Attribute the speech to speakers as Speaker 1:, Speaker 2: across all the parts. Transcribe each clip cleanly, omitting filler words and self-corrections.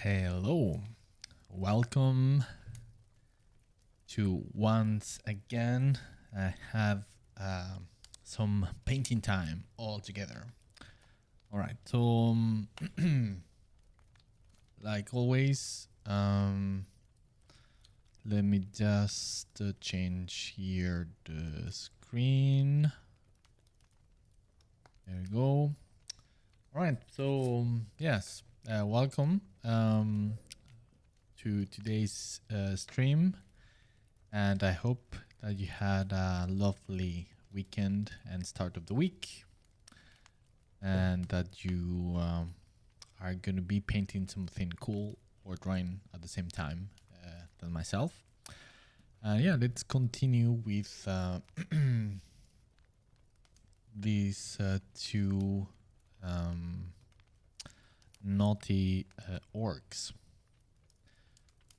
Speaker 1: Hello, welcome to once again. I have some painting time all together. All right, so like always, let me just change here the screen. There we go. All right, so yes, welcome to today's stream, and I hope that you had a lovely weekend and start of the week, and that you are going to be painting something cool or drawing at the same time than myself. Yeah, let's continue with these two naughty orcs.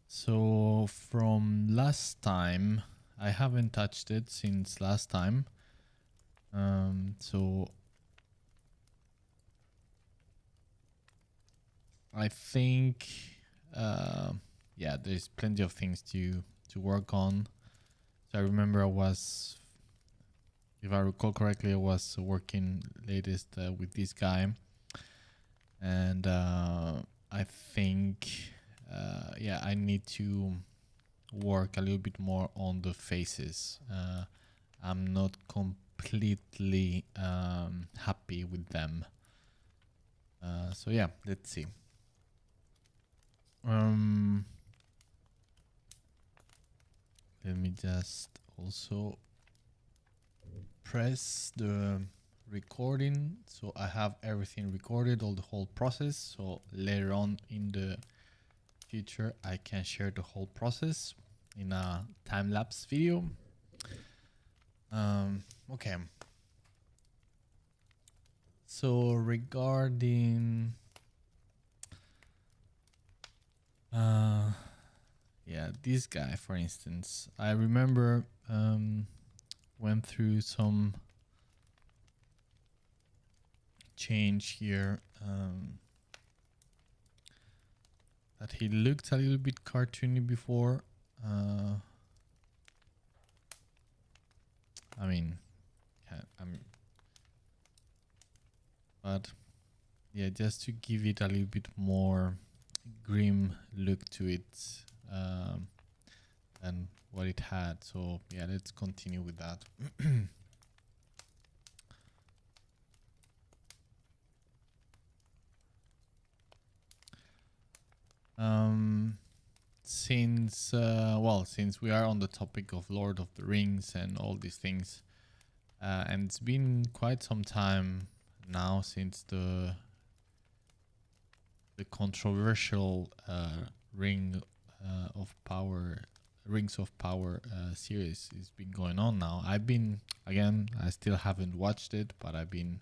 Speaker 1: So from last time, I haven't touched it since last time. So I think, yeah, there's plenty of things to work on. So I remember if I recall correctly, I was working latest with this guy, and I think, yeah, I need to work a little bit more on the faces. I'm not completely happy with them. So yeah, let's see. Let me just also press the recording, so I have everything recorded, all the whole process, so later on in the future I can share the whole process in a time-lapse video. Okay, so regarding yeah, this guy, for instance, I remember went through some change here, that he looked a little bit cartoony before. I mean, yeah, but yeah, just to give it a little bit more grim look to it than what it had. So yeah, let's continue with that. Since we are on the topic of Lord of the Rings and all these things, and it's been quite some time now since the controversial Rings of Power series has been going on now. I still haven't watched it, but I've been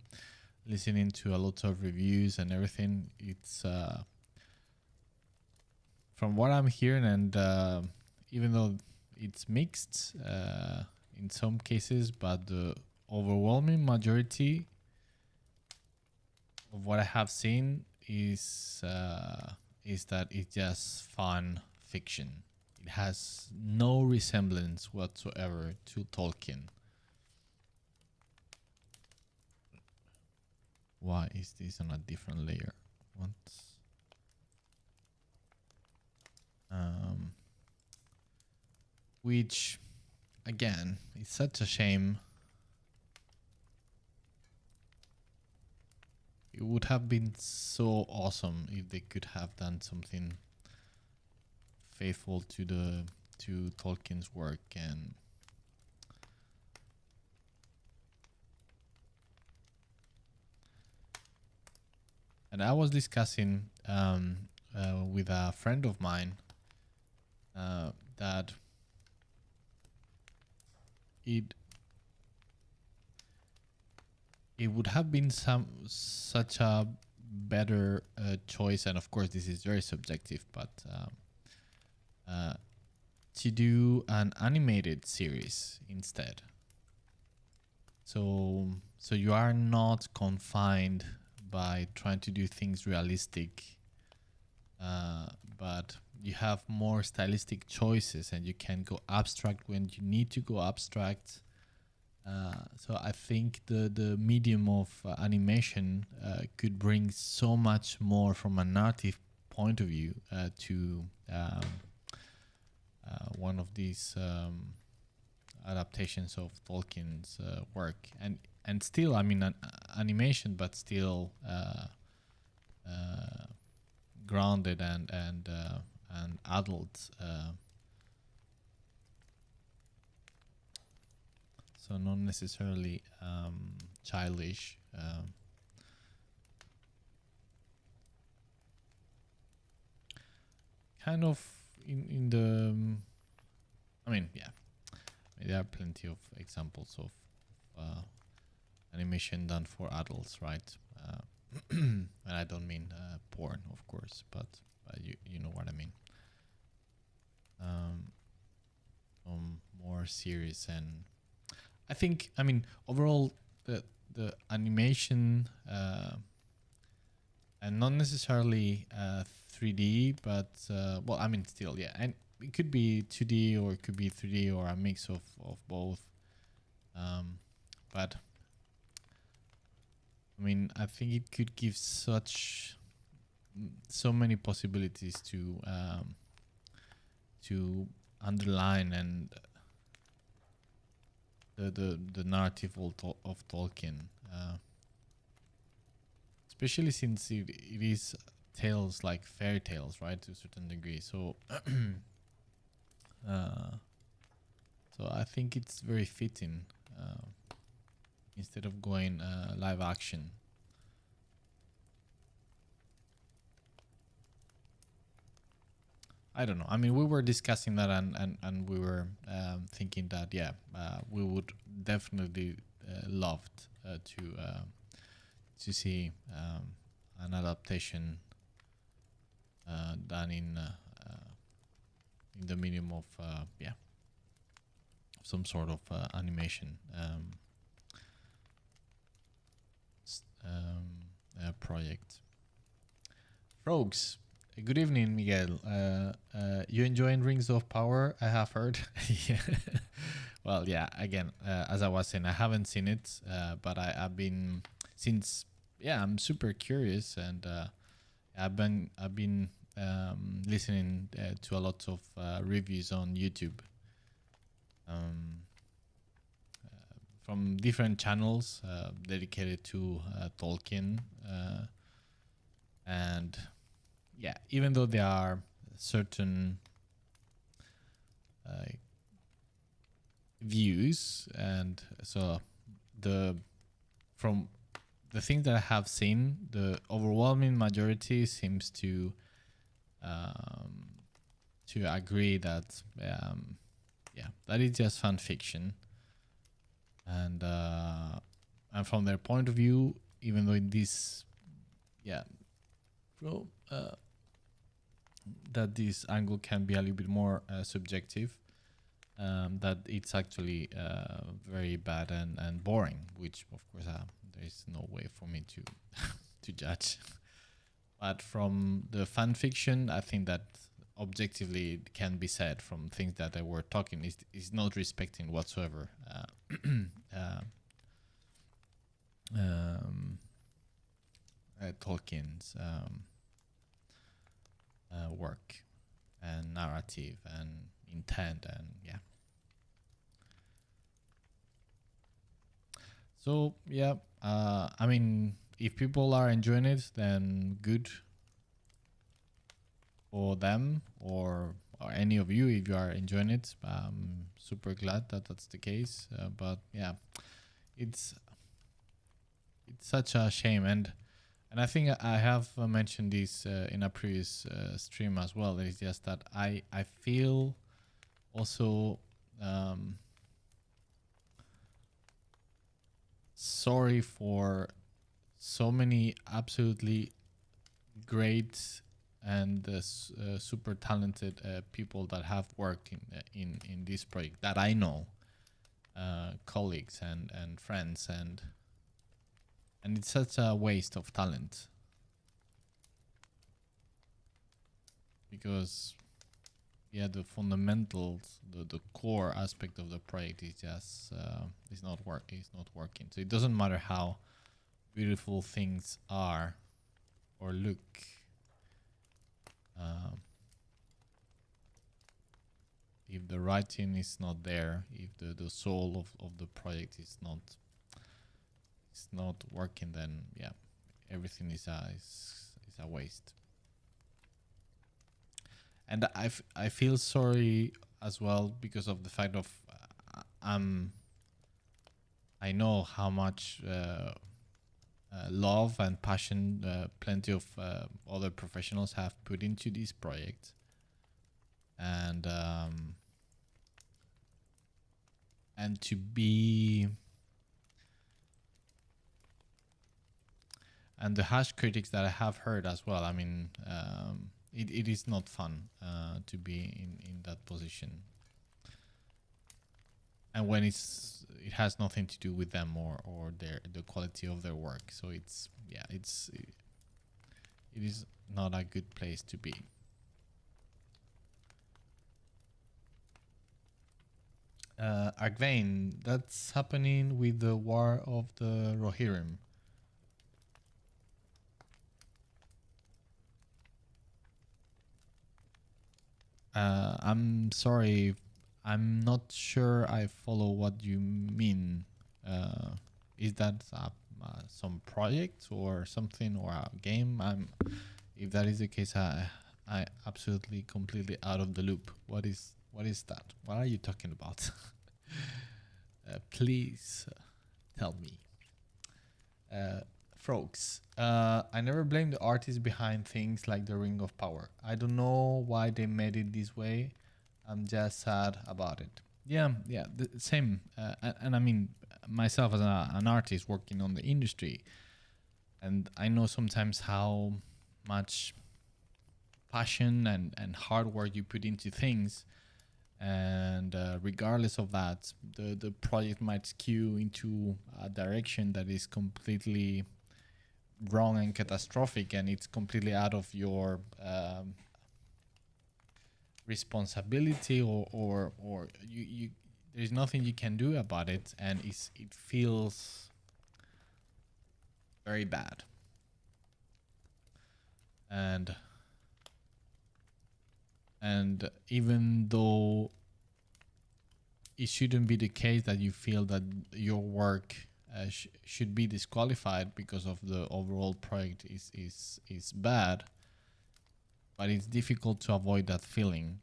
Speaker 1: listening to a lot of reviews and everything. It's from what I'm hearing, and even though it's mixed in some cases, but the overwhelming majority of what I have seen is that it's just fun fiction. It has no resemblance whatsoever to Tolkien. Why is this on a different layer? What? Which, again, is such a shame. It would have been so awesome if they could have done something faithful to Tolkien's work. And I was discussing with a friend of mine that it would have been such a better choice, and of course this is very subjective, but to do an animated series instead. So you are not confined by trying to do things realistic but you have more stylistic choices, and you can go abstract when you need to go abstract. So I think the medium of animation could bring so much more from a narrative point of view to one of these adaptations of Tolkien's work, and still, I mean, animation, but still grounded and adult. So not necessarily childish. Kind of in the. I mean, yeah, there are plenty of examples of animation done for adults, right? And I don't mean porn, of course, but you know what I mean. More serious, and I think, I mean, overall the animation and not necessarily 3D, but well, I mean, still, yeah, and it could be 2D or it could be 3D or a mix of both. But I mean, I think it could give so many possibilities to underline and the narrative of Tolkien, especially since it is tales like fairy tales, right, to a certain degree. So, so I think it's very fitting instead of going live action. I don't know. I mean, we were discussing that, and we were thinking that, yeah, we would definitely loved to see an adaptation done in the medium of yeah, some sort of animation project. Frogs. Good evening, Miguel. You enjoying Rings of Power? I have heard. Yeah. Well, yeah. Again, as I was saying, I haven't seen it, but I've been since. Yeah, I'm super curious, and I've been listening to a lot of reviews on YouTube from different channels dedicated to Tolkien, and yeah, even though there are certain views, and so from the things that I have seen, the overwhelming majority seems to agree that yeah, that is just fan fiction, and from their point of view, even though in this, yeah, well, that this angle can be a little bit more subjective, that it's actually very bad and boring, which of course there is no way for me to to judge. But from the fan fiction, I think that objectively it can be said from things that they were talking is not respecting whatsoever Tolkien's work and narrative and intent, and yeah. So yeah, I mean, if people are enjoying it, then good for them, or any of you, if you are enjoying it. I'm super glad that that's the case. But yeah, it's such a shame, and I think I have mentioned this in a previous stream as well. It's just that I feel also sorry for so many absolutely great and super talented people that have worked in this project that I know, colleagues and friends, and it's such a waste of talent. because yeah, the fundamentals, the core aspect of the project is just is not working. So it doesn't matter how beautiful things are or look. Um, if the writing is not there, if the soul of the project is not working, then yeah, everything is a waste. And I feel sorry as well because of the fact of I know how much love and passion plenty of other professionals have put into this project, and to be, and the harsh critics that I have heard as well. I mean, it is not fun to be in that position, and when it has nothing to do with them or the quality of their work. So it's, yeah, it is not a good place to be. Argvain, that's happening with the War of the Rohirrim. I'm sorry, I'm not sure I follow what you mean. Is that some project or something, or a game? If that is the case, I absolutely completely out of the loop. What is that? What are you talking about? Please tell me. Frogs. I never blame the artist behind things like the Ring of Power. I don't know why they made it this way. I'm just sad about it. Yeah, the same. And I mean, myself as an artist working on the industry, and I know sometimes how much passion and hard work you put into things, and regardless of that, the project might skew into a direction that is completely wrong and catastrophic, and it's completely out of your responsibility, or you there's nothing you can do about it, and it feels very bad. And even though it shouldn't be the case that you feel that your work should be disqualified because of the overall project is bad, but it's difficult to avoid that feeling,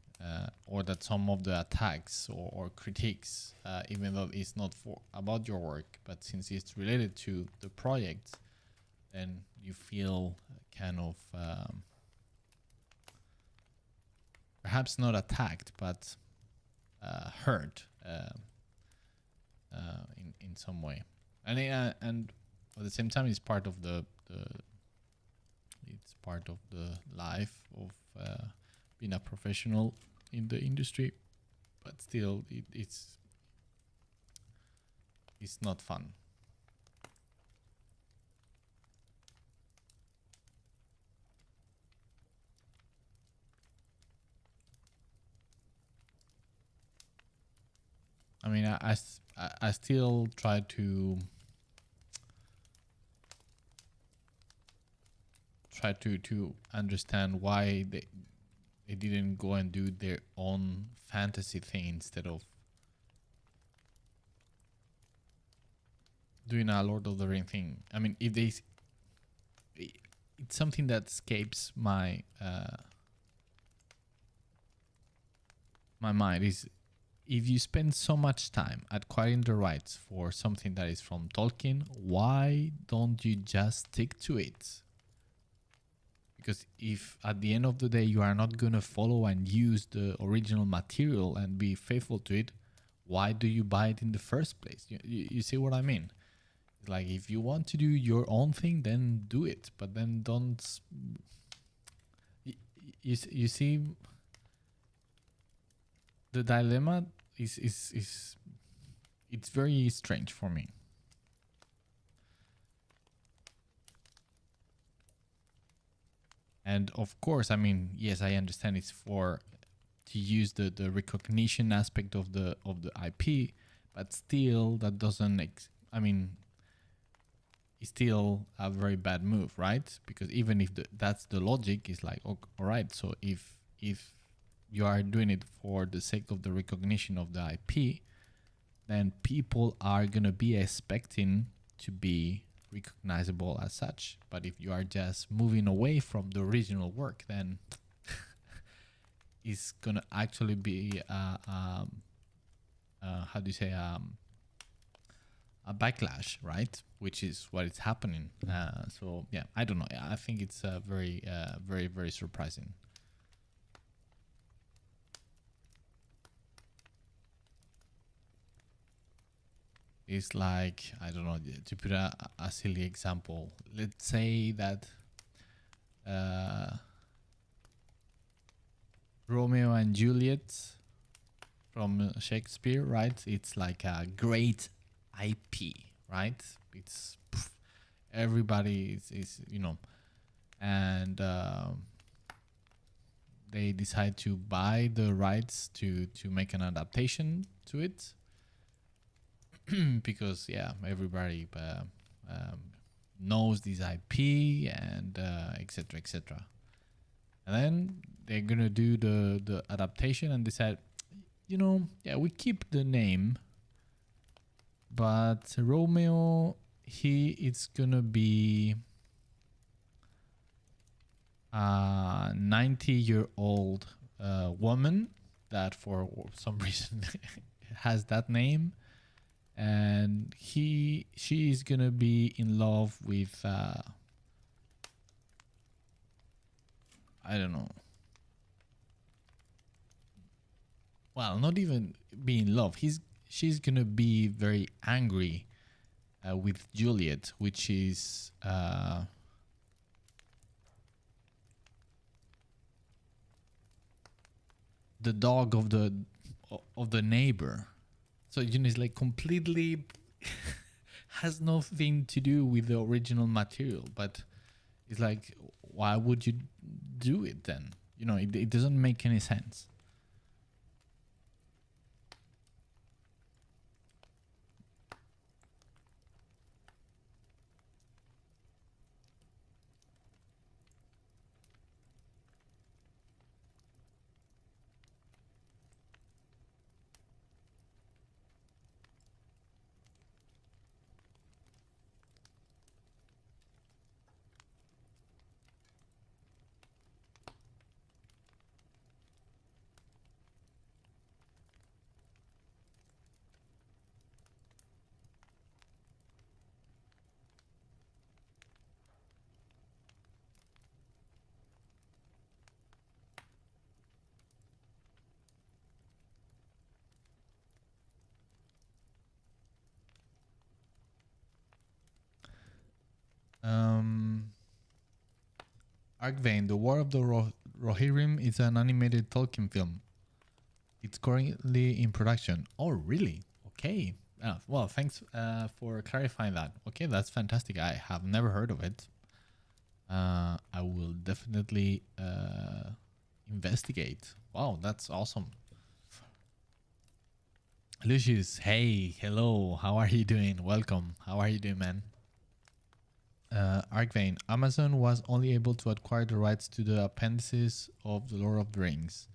Speaker 1: or that some of the attacks or critiques, even though it's not about your work, but since it's related to the project, then you feel kind of perhaps not attacked, but hurt in some way, and at the same time, it's part of the life of being a professional in the industry, but still, it's not fun. I mean, I still try to understand why they didn't go and do their own fantasy thing instead of doing a Lord of the Ring thing. I mean, if they, it's something that escapes my my mind, is if you spend so much time acquiring the rights for something that is from Tolkien, why don't you just stick to it? Because if at the end of the day you are not going to follow and use the original material and be faithful to it, why do you buy it in the first place? You see what I mean? Like, if you want to do your own thing, then do it, but then don't. You see, the dilemma is it's very strange for me. And of course, I mean, yes, I understand it's for to use the recognition aspect of the IP, but still that doesn't I mean, it's still a very bad move, right? Because even if that's the logic, it's like, all right, so if you are doing it for the sake of the recognition of the IP, then people are gonna be expecting to be recognizable as such. But if you are just moving away from the original work, then it's gonna actually be how do you say a backlash, right? Which is what is happening. So yeah, I don't know. I think it's very, very surprising. It's like, I don't know, to put a silly example. Let's say that Romeo and Juliet from Shakespeare, right? It's like a great IP, right? It's everybody is and they decide to buy the rights to make an adaptation to it because yeah, everybody knows this IP and etc etc. And then they're gonna do the adaptation and decide, yeah, we keep the name, but Romeo, he is gonna be a 90-year-old woman that for some reason has that name, and she is gonna be in love with I don't know. Well, not even be in love. She's gonna be very angry with Juliet, which is the dog of the neighbor. So it's like completely has nothing to do with the original material, but it's like, why would you do it then? It doesn't make any sense. Arkvane, The War of the Rohirrim is an animated Tolkien film. It's currently in production. Oh, really? Okay. Well, thanks for clarifying that. Okay, that's fantastic. I have never heard of it. I will definitely investigate. Wow, that's awesome. Lucius, hey, hello. How are you doing? Welcome. How are you doing, man? Arkvane, Amazon was only able to acquire the rights to the appendices of The Lord of the Rings.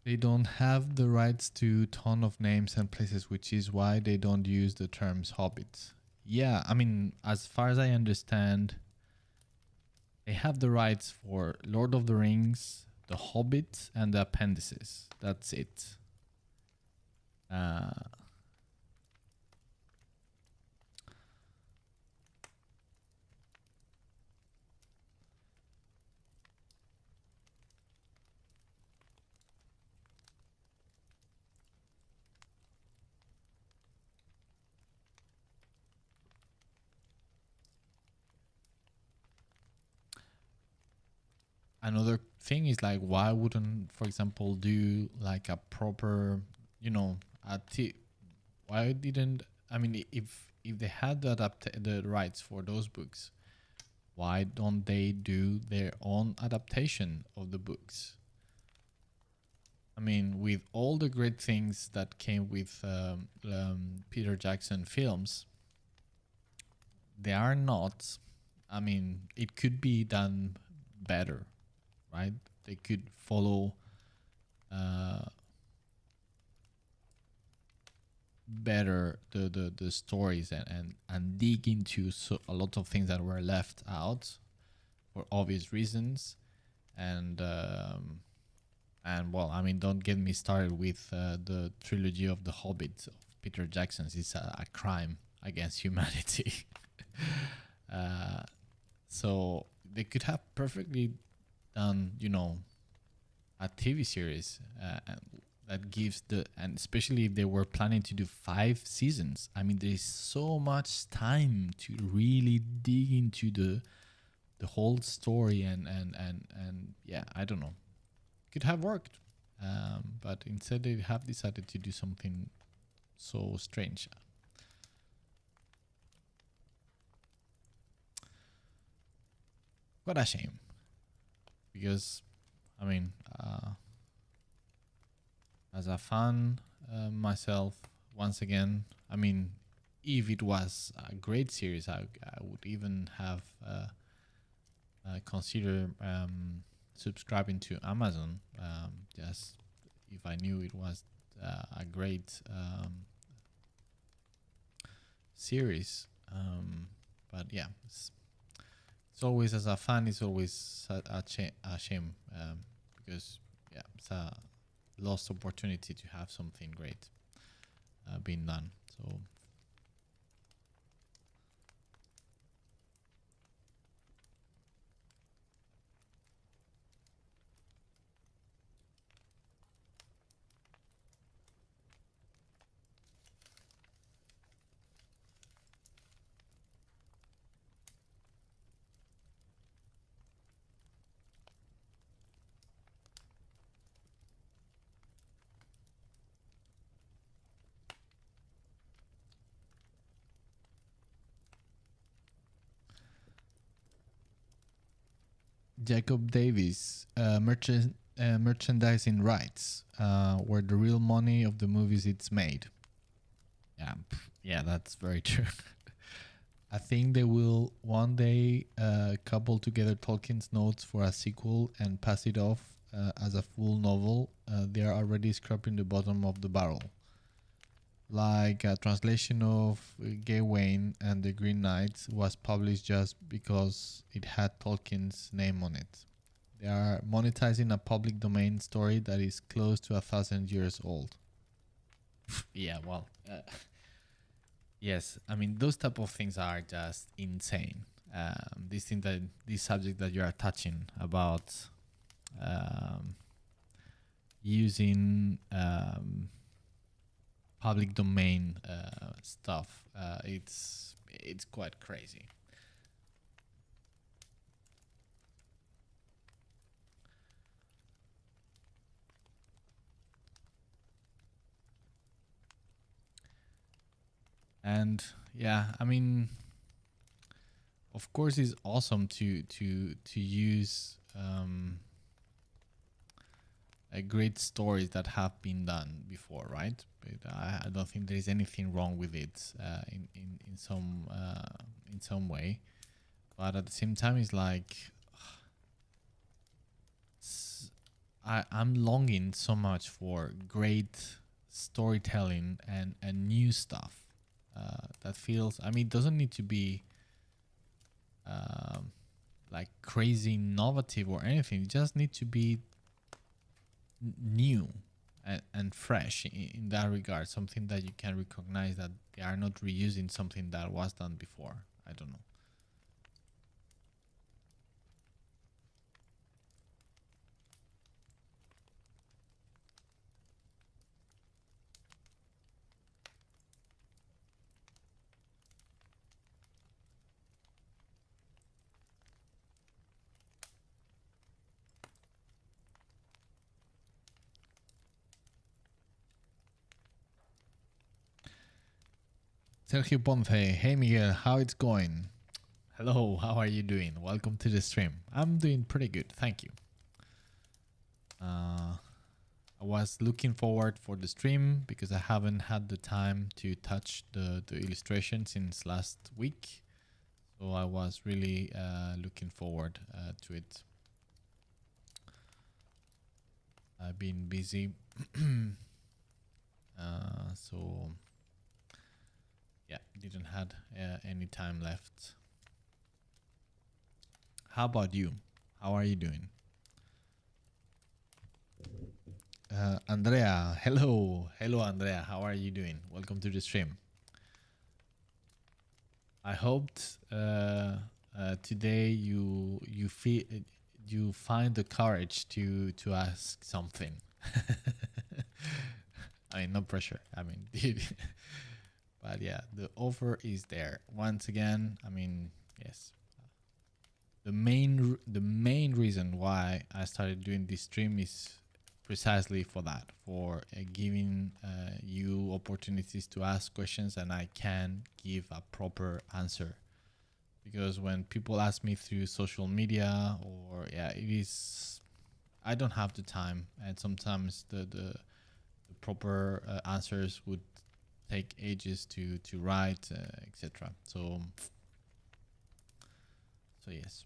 Speaker 1: They don't have the rights to a ton of names and places, which is why they don't use the terms hobbits. Yeah, I mean, as far as I understand, they have the rights for Lord of the Rings, the Hobbit, and the appendices. That's it. Another thing is like, why wouldn't, for example, do like a proper, why didn't, I mean, if they had the rights for those books, Why don't they do their own adaptation of the books? I mean, with all the great things that came with Peter Jackson films, they are not. I mean, it could be done better, right? They could follow uh, better the stories and dig into a lot of things that were left out for obvious reasons. And well, I mean, don't get me started with the trilogy of the Hobbit of Peter Jackson's. It's a crime against humanity. uh, so they could have perfectly done, a TV series that gives and especially if they were planning to do 5 seasons. I mean, there's so much time to really dig into the whole story and yeah, I don't know. Could have worked, but instead they have decided to do something so strange. What a shame, because I mean, as a fan myself, once again, I mean, if it was a great series, I would even have consider subscribing to Amazon, just if I knew it was a great series. But yeah, it's always, as a fan, it's always a shame, because yeah, it's a lost opportunity to have something great being done. So Jacob Davis, merchandising rights, where the real money of the movies it's made. Yeah, yeah, that's very true. I think they will one day couple together Tolkien's notes for a sequel and pass it off as a full novel. They are already scraping the bottom of the barrel. Like a translation of Gawain and the Green Knights was published just because it had Tolkien's name on it. They are monetizing a public domain story that is close to 1,000 years old. Yeah, well, yes. I mean, those type of things are just insane. This subject that you are touching about using public domain stuff, it's quite crazy. And yeah, I mean, of course, it's awesome to use great stories that have been done before, right? But I don't think there is anything wrong with it in some way. But at the same time, it's like I'm longing so much for great storytelling and new stuff that feels. I mean, it doesn't need to be like crazy innovative or anything. It just needs to be new and fresh in that regard. Something that you can recognize that they are not reusing something that was done before. I don't know. Sergio Ponce, hey Miguel, how it's going? Hello, how are you doing? Welcome to the stream. I'm doing pretty good, thank you. I was looking forward for the stream because I haven't had the time to touch the illustration since last week. So I was really looking forward to it. I've been busy. So yeah, didn't had any time left. How about you? How are you doing? Andrea, hello. Hello, Andrea. How are you doing? Welcome to the stream. I hoped today you find the courage to ask something. I mean, no pressure. I mean, but yeah, the offer is there. Once again, I mean, yes. The main reason why I started doing this stream is precisely for that, for giving you opportunities to ask questions and I can give a proper answer. Because when people ask me through social media or I don't have the time, and sometimes the proper answers would take ages to write, etc. So yes.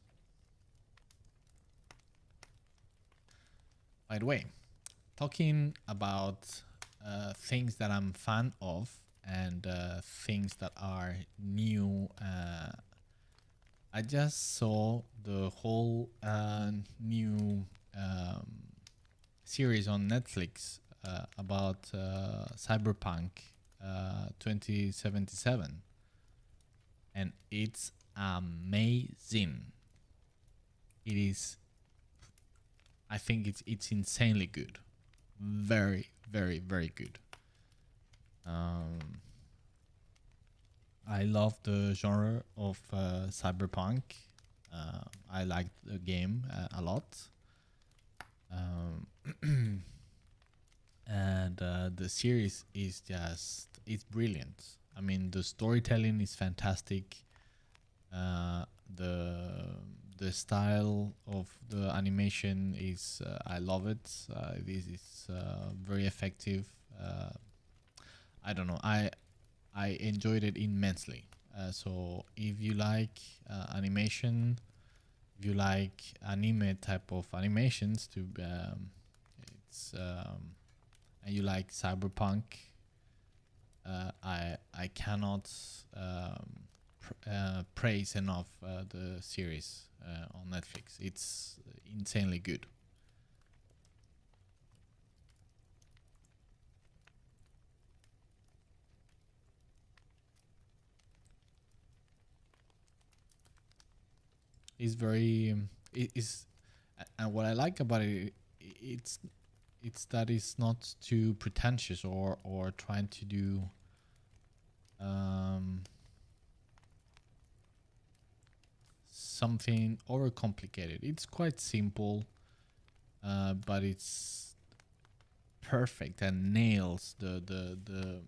Speaker 1: By the way, talking about things that I'm fan of and things that are new. I just saw the whole new series on Netflix about Cyberpunk 2077, and it's amazing. It is. I think it's insanely good. Very, very, very good. I love the genre of cyberpunk. I like the game a lot. And the series is it's brilliant. I mean, the storytelling is fantastic. The style of the animation is I love it. This is very effective. I don't know. I enjoyed it immensely. So if you like animation, if you like anime type of animations, it's and you like cyberpunk, I cannot praise enough the series on Netflix. It's insanely good. It's very it is, and what I like about it, it's that it's not too pretentious or trying to do something overcomplicated. It's quite simple, but it's perfect and nails the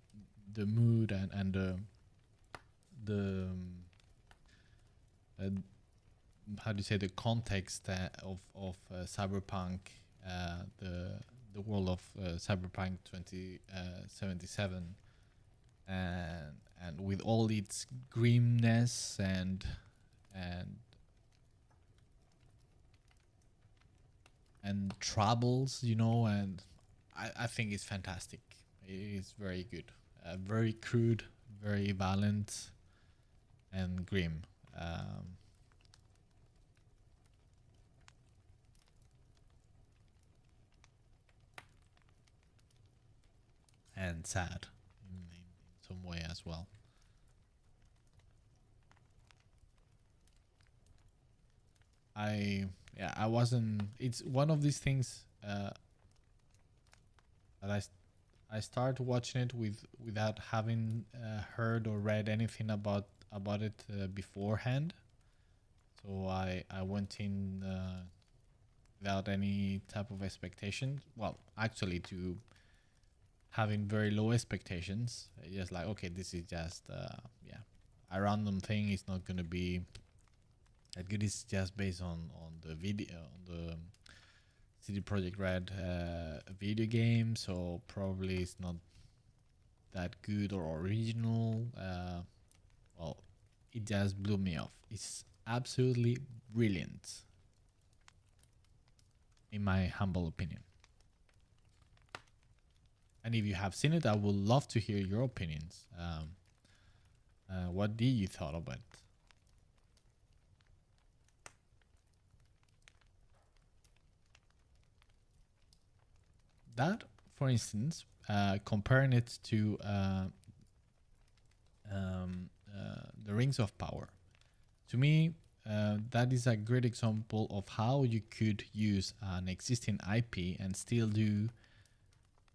Speaker 1: mood and the uh, how do you say, the context of cyberpunk, the world of cyberpunk 2077, and with all its grimness and troubles, and I think it's fantastic. It is very good, very crude, very violent, and grim. And sad in some way as well. I wasn't. It's one of these things that I started watching it without having heard or read anything about it beforehand. So I went in without any type of expectations. Well, actually, to having very low expectations. Just like, okay, this is just a random thing. It's not gonna be That good is just based on the video, on the CD Projekt Red video game, so probably it's not that good or original. Well, it just blew me off. It's absolutely brilliant, in my humble opinion. And if you have seen it, I would love to hear your opinions. What did you thought of it? That, for instance, comparing it to the Rings of Power, to me, that is a great example of how you could use an existing IP and still do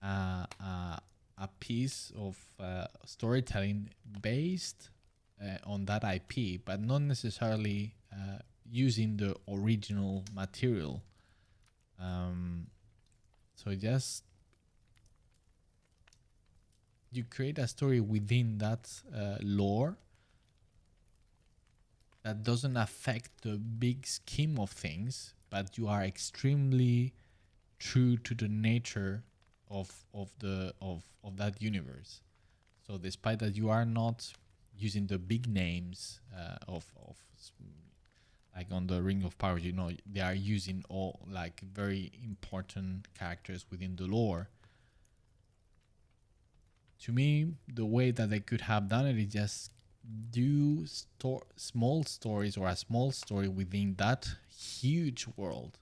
Speaker 1: a piece of storytelling based on that IP, but not necessarily using the original material. So just you create a story within that lore that doesn't affect the big scheme of things, but you are extremely true to the nature of that universe. So despite that you are not using the big names of like on the Ring of Power, you know, they are using all like very important characters within the lore. To me, the way that they could have done it is just do small stories or a small story within that huge world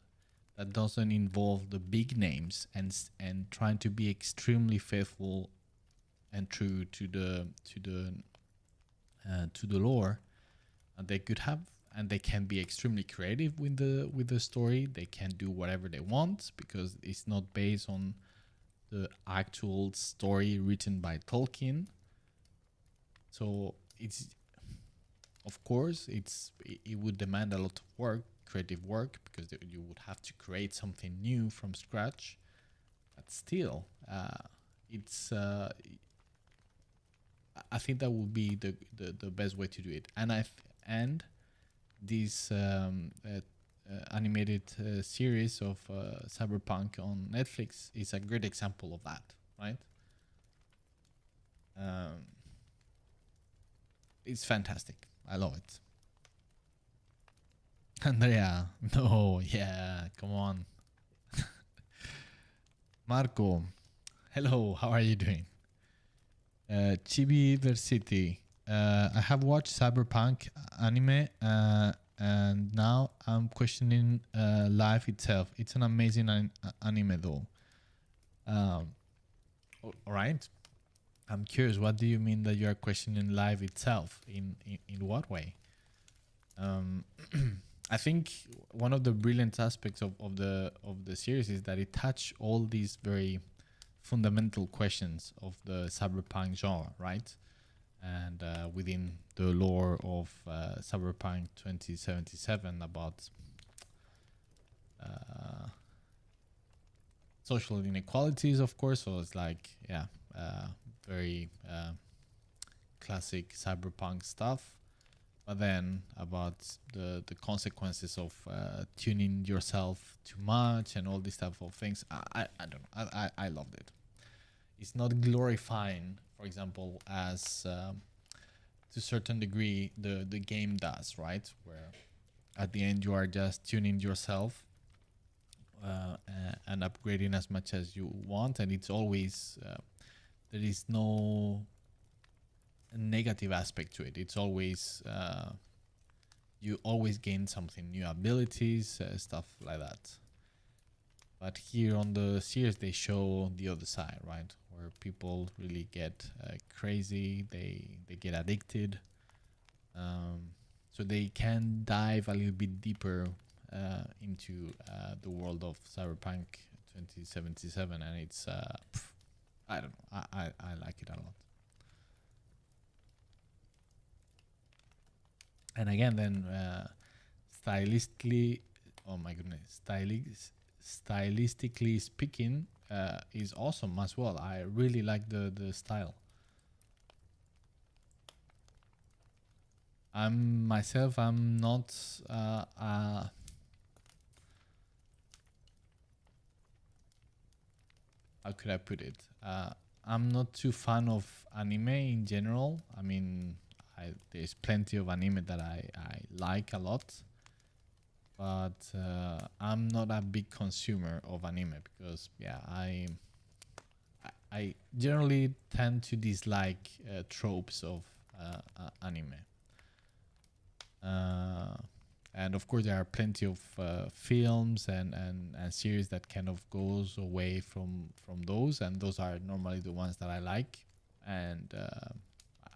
Speaker 1: that doesn't involve the big names, and trying to be extremely faithful and true to the lore. And they could have, and they can be extremely creative with the story. They can do whatever they want because it's not based on the actual story written by Tolkien. So it's, of course, it would demand a lot of work, creative work, because you would have to create something new from scratch. But still, it's I think that would be the best way to do it. And this animated series of Cyberpunk on Netflix is a great example of that, right? It's fantastic. I love it. Andrea, no, yeah, come on. Marco, hello, how are you doing? Chibi Versity, I have watched Cyberpunk anime and now I'm questioning life itself. It's an amazing anime though. All right. I'm curious, what do you mean that you are questioning life itself? In what way? I think one of the brilliant aspects of the series is that it touched all these very fundamental questions of the cyberpunk genre, right? And within the lore of Cyberpunk 2077 about social inequalities, of course. So it's like, yeah, very classic cyberpunk stuff. But then about the consequences of tuning yourself too much and all these type of things. I don't know. I loved it. It's not glorifying, for example, as to a certain degree the game does, right? Where at the end you are just tuning yourself and upgrading as much as you want, and it's always there is no negative aspect to it. It's always you always gain something, new abilities, stuff like that. But here on the series, they show the other side, right? Where people really get crazy, they get addicted. So they can dive a little bit deeper into the world of Cyberpunk 2077, and it's I don't know, I like it a lot. And again, then stylistically, oh my goodness, stylistically speaking, is awesome as well. I really like the style. I'm myself, I'm not how could I put it? I'm not too fan of anime in general. I mean, there's plenty of anime that I like a lot, but I'm not a big consumer of anime because, yeah, I generally tend to dislike tropes of anime. And of course, there are plenty of films and series that kind of goes away from those, and those are normally the ones that I like. And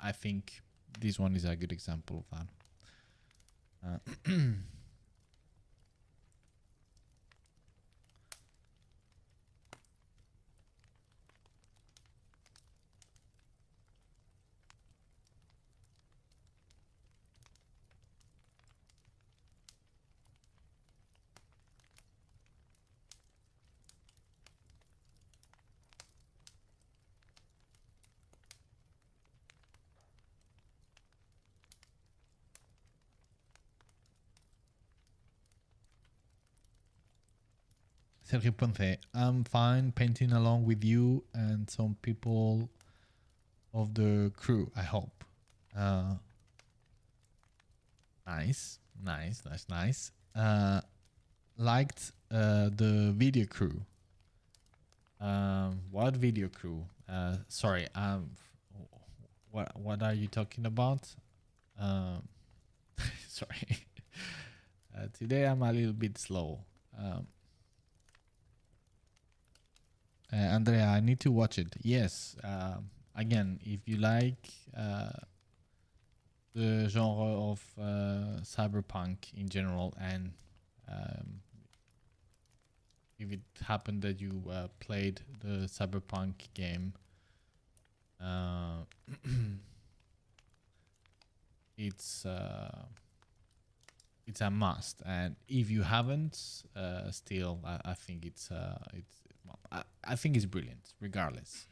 Speaker 1: I think this one is a good example of that. Sergio Ponce, I'm fine painting along with you and some people of the crew, I hope. Nice, nice, nice, nice. Liked the video crew. What video crew? Sorry, what are you talking about? Um, sorry. Today I'm a little bit slow. Andrea, I need to watch it. Yes. Again, if you like the genre of cyberpunk in general, and if it happened that you played the cyberpunk game, it's a must. And if you haven't, still, I think it's I think it's brilliant, regardless.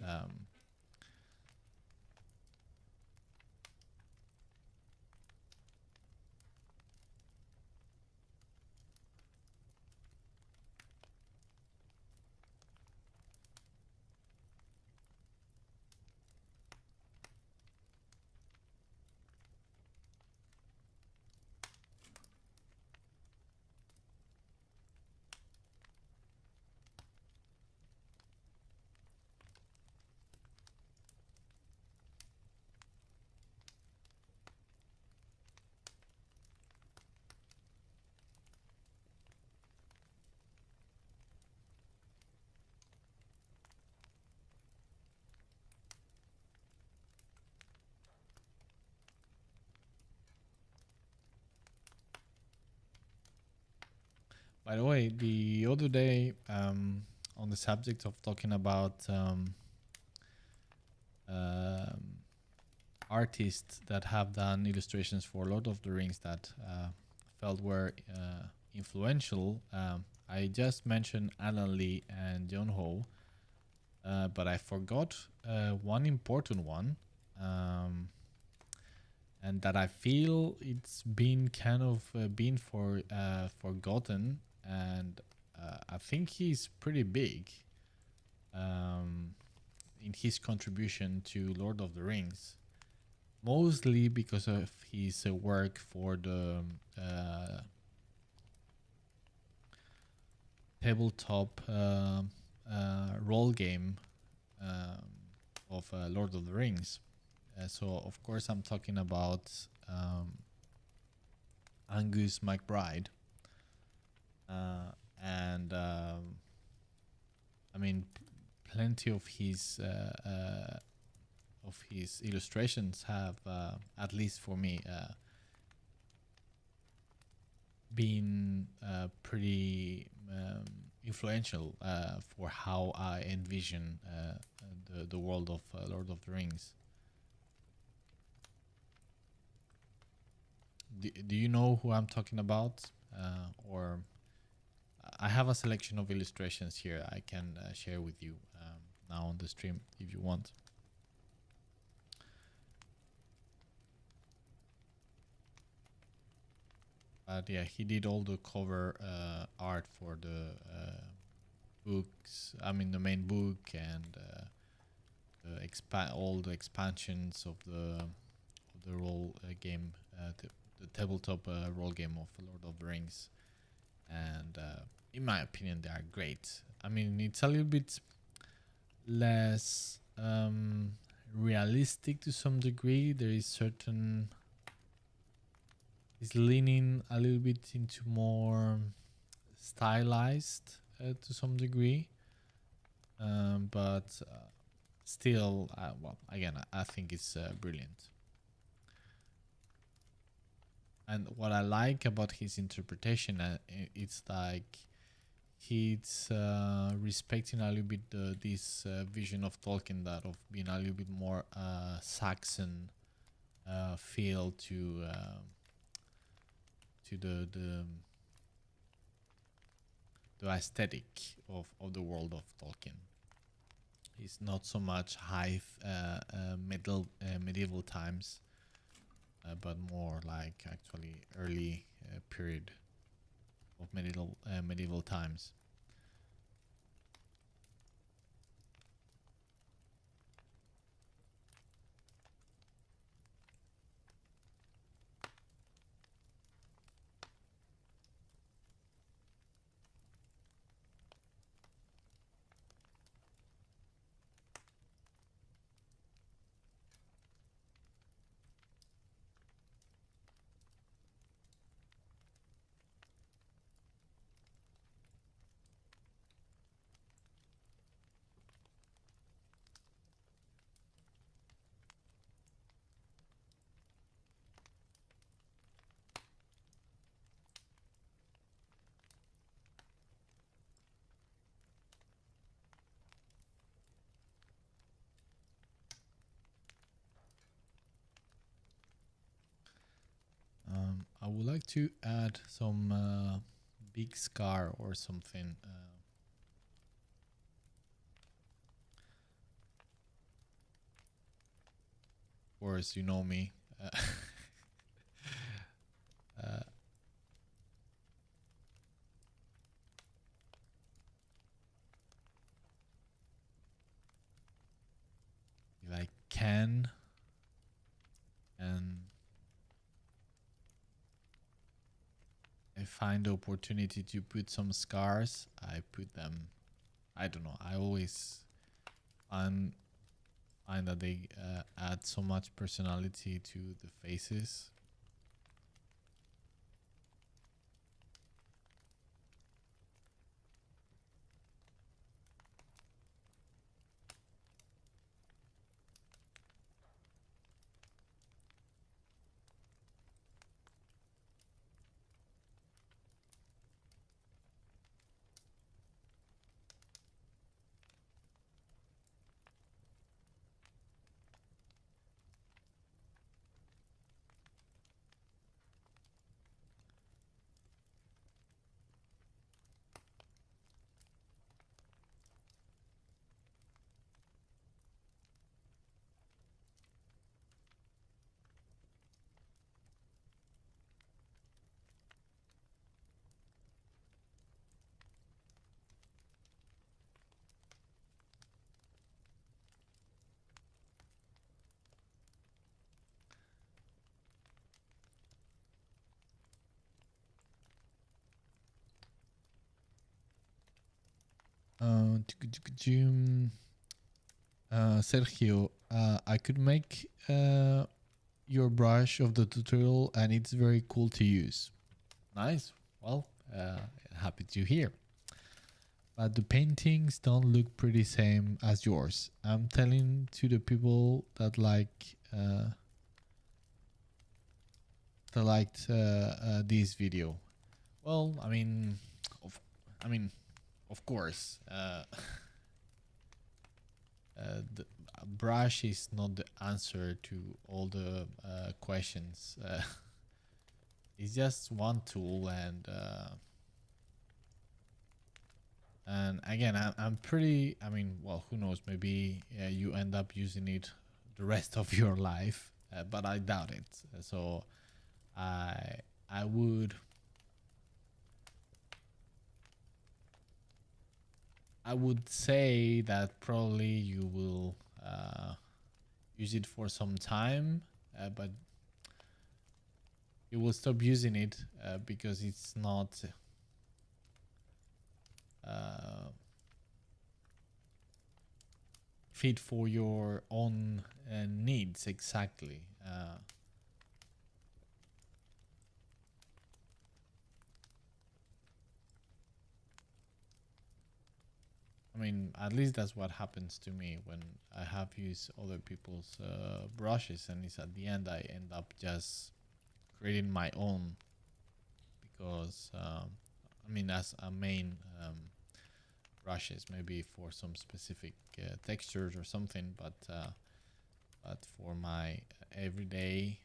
Speaker 1: By the way, the other day, on the subject of talking about artists that have done illustrations for Lord of the Rings that felt were influential, I just mentioned Alan Lee and John Ho, but I forgot one important one, and that I feel it's been kind of been forgotten, and I think he's pretty big in his contribution to Lord of the Rings, mostly because of his work for the tabletop role game of Lord of the Rings. So, of course, I'm talking about Angus McBride. And I mean, plenty of his illustrations have, at least for me, been pretty influential for how I envision the world of Lord of the Rings. Do you know who I'm talking about? Or I have a selection of illustrations here I can share with you now on the stream if you want. but yeah, he did all the cover art for the books. I mean, the main book and all the expansions of the role game, the tabletop role game of Lord of the Rings, and in my opinion, they are great. I mean, it's a little bit less realistic to some degree. There is certain is leaning a little bit into more stylized to some degree, but still, well, again, I think it's brilliant. And what I like about his interpretation, it's like he's respecting a little bit this vision of Tolkien, that of being a little bit more Saxon feel to the aesthetic of the world of Tolkien. It's not so much high medieval times, but more like actually early period of medieval times. I would like to add some big scar or something. Of course, you know me. Uh, if I can, and I find the opportunity to put some scars, I put them. I don't know. I always find that they add so much personality to the faces. Sergio, I could make your brush of the tutorial, and it's very cool to use. Nice. Well, happy to hear. But the paintings don't look pretty same as yours. I'm telling to the people that liked this video. Well, I mean, of course, the brush is not the answer to all the questions. It's just one tool, and again, I'm pretty. I mean, well, who knows? Maybe you end up using it the rest of your life, but I doubt it. So I would I would say that probably you will use it for some time, but you will stop using it because it's not uh, fit for your own needs exactly. I mean, at least that's what happens to me when I have used other people's brushes, and it's at the end I end up just creating my own because I mean, as a main brushes, maybe for some specific textures or something, but for my everyday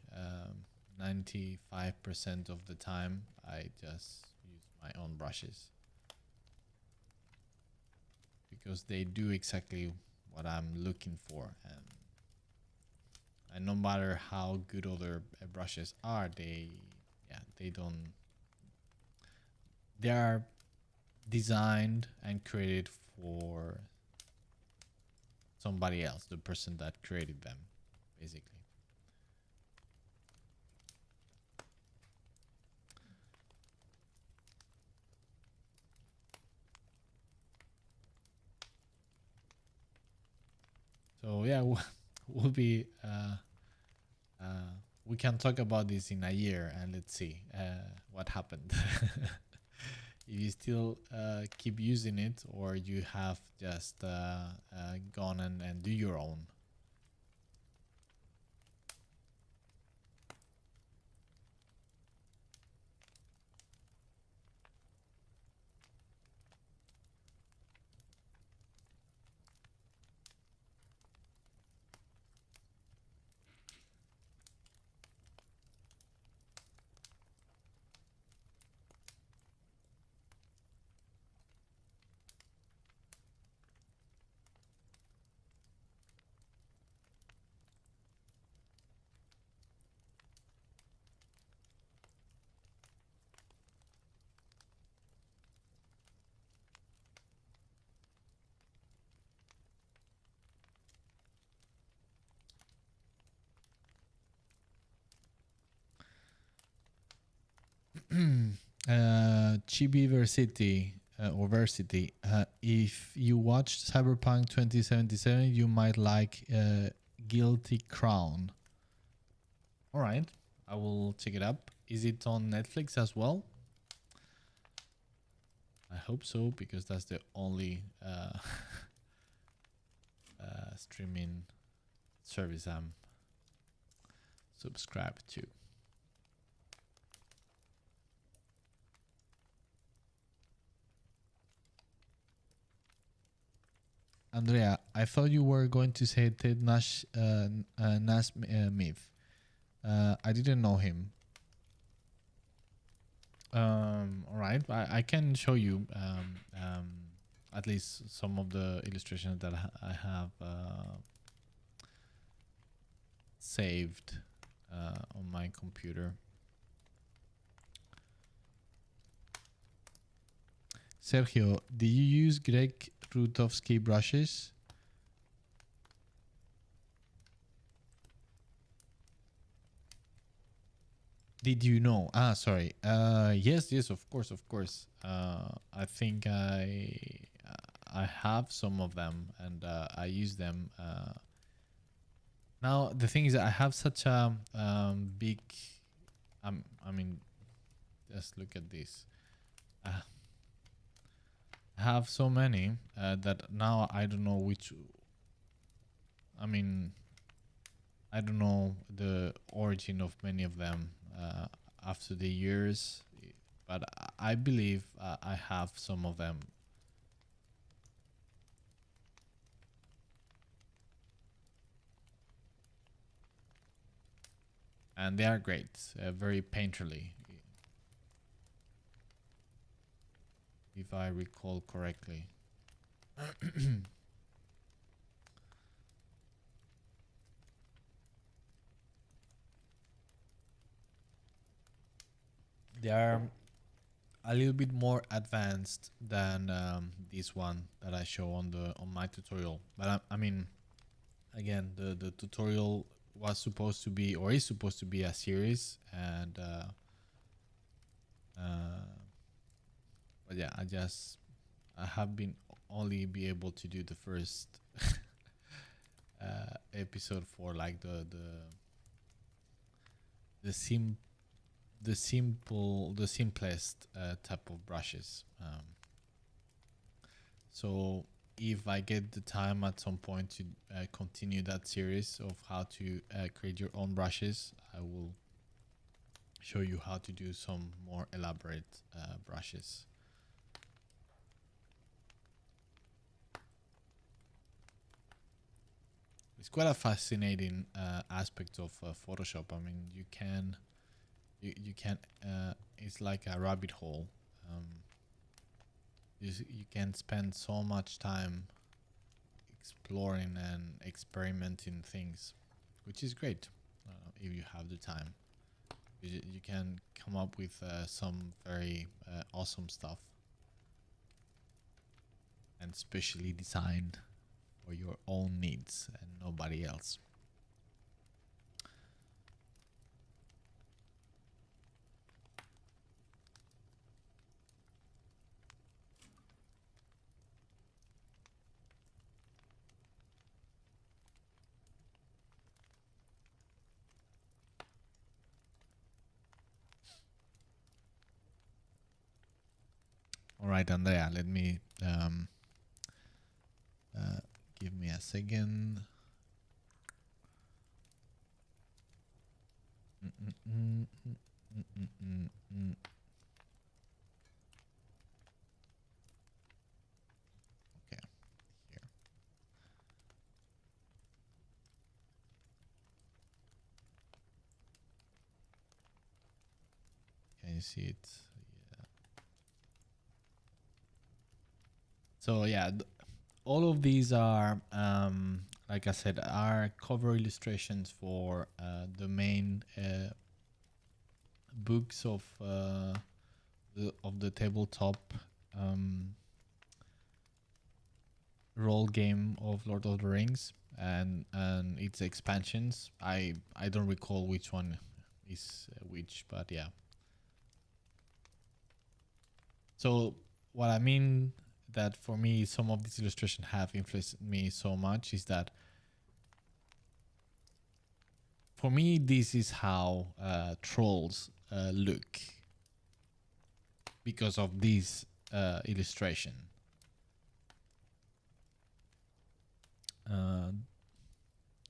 Speaker 1: 95% of the time, I just use my own brushes because they do exactly what I'm looking for, and no matter how good other brushes are, they don't. They are designed and created for somebody else, the person that created them, basically. So yeah, we'll be. We can talk about this in a year, and let's see what happened. If you still keep using it, or you have just gone and do your own. Chibi Versity or Versity. If you watched Cyberpunk 2077, you might like Guilty Crown. All right, I will check it up. Is it on Netflix as well? I hope so, because that's the only streaming service I'm subscribed to. Andrea, I thought you were going to say Ted Nasmith. I didn't know him. All right, I can show you at least some of the illustrations that I have saved on my computer. Sergio, do you use Greg Rutowski brushes? Did you know? Sorry. Yes, of course, of course. I think I have some of them, and I use them. Now the thing is, I have such a big. I mean, just look at this. I have so many that now I don't know which. I mean, I don't know the origin of many of them after the years, but I believe I have some of them. And they are great, very painterly, if I recall correctly. They are a little bit more advanced than this one that I show on my tutorial. But I mean, again, the tutorial was supposed to be, or is supposed to be, a series, and but yeah, I have been only be able to do the first episode for like the sim the simplest type of brushes. So if I get the time at some point to continue that series of how to create your own brushes, I will show you how to do some more elaborate brushes. It's quite a fascinating aspect of Photoshop. I mean, you can it's like a rabbit hole. You can spend so much time exploring and experimenting things, which is great if you have the time. You can come up with some very awesome stuff, and specially designed for your own needs and nobody else. All right, Andrea, let me give me a second. Okay, here. Can you see it? Yeah. So yeah, all of these are, like I said, are cover illustrations for the main books of the tabletop role game of Lord of the Rings and its expansions. I don't recall which one is which, but yeah. So what I mean that for me some of these illustrations have influenced me so much is that for me this is how trolls look because of this illustration.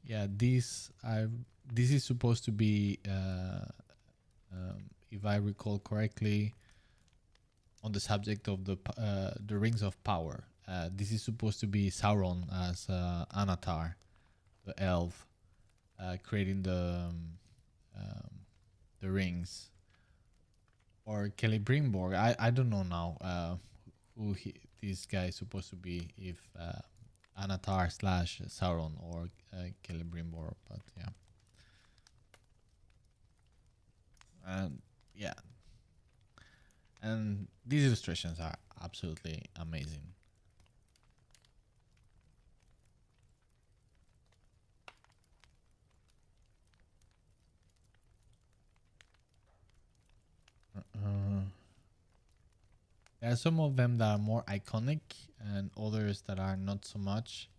Speaker 1: Yeah, this is supposed to be, if I recall correctly, on the subject of the rings of power. This is supposed to be Sauron as Anatar, the elf, creating the rings, or Celebrimbor. I don't know now who this guy is supposed to be, if Anatar / Sauron or Celebrimbor, but yeah. And yeah, and these illustrations are absolutely amazing. There are some of them that are more iconic and others that are not so much.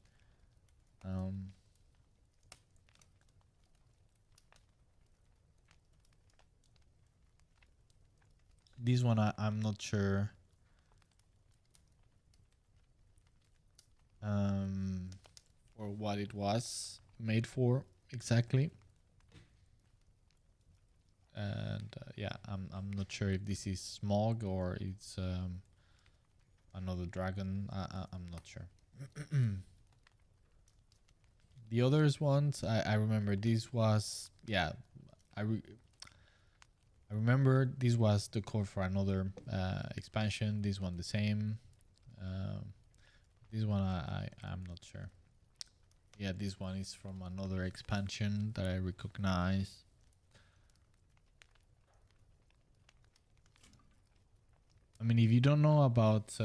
Speaker 1: This one I'm not sure for what it was made for exactly. And yeah, I'm not sure if this is Smog or it's another dragon. I'm not sure. The others ones I remember this was, yeah, I remember this was the code for another expansion. This one the same. This one I'm not sure. Yeah, this one is from another expansion that I recognize. I mean, if you don't know about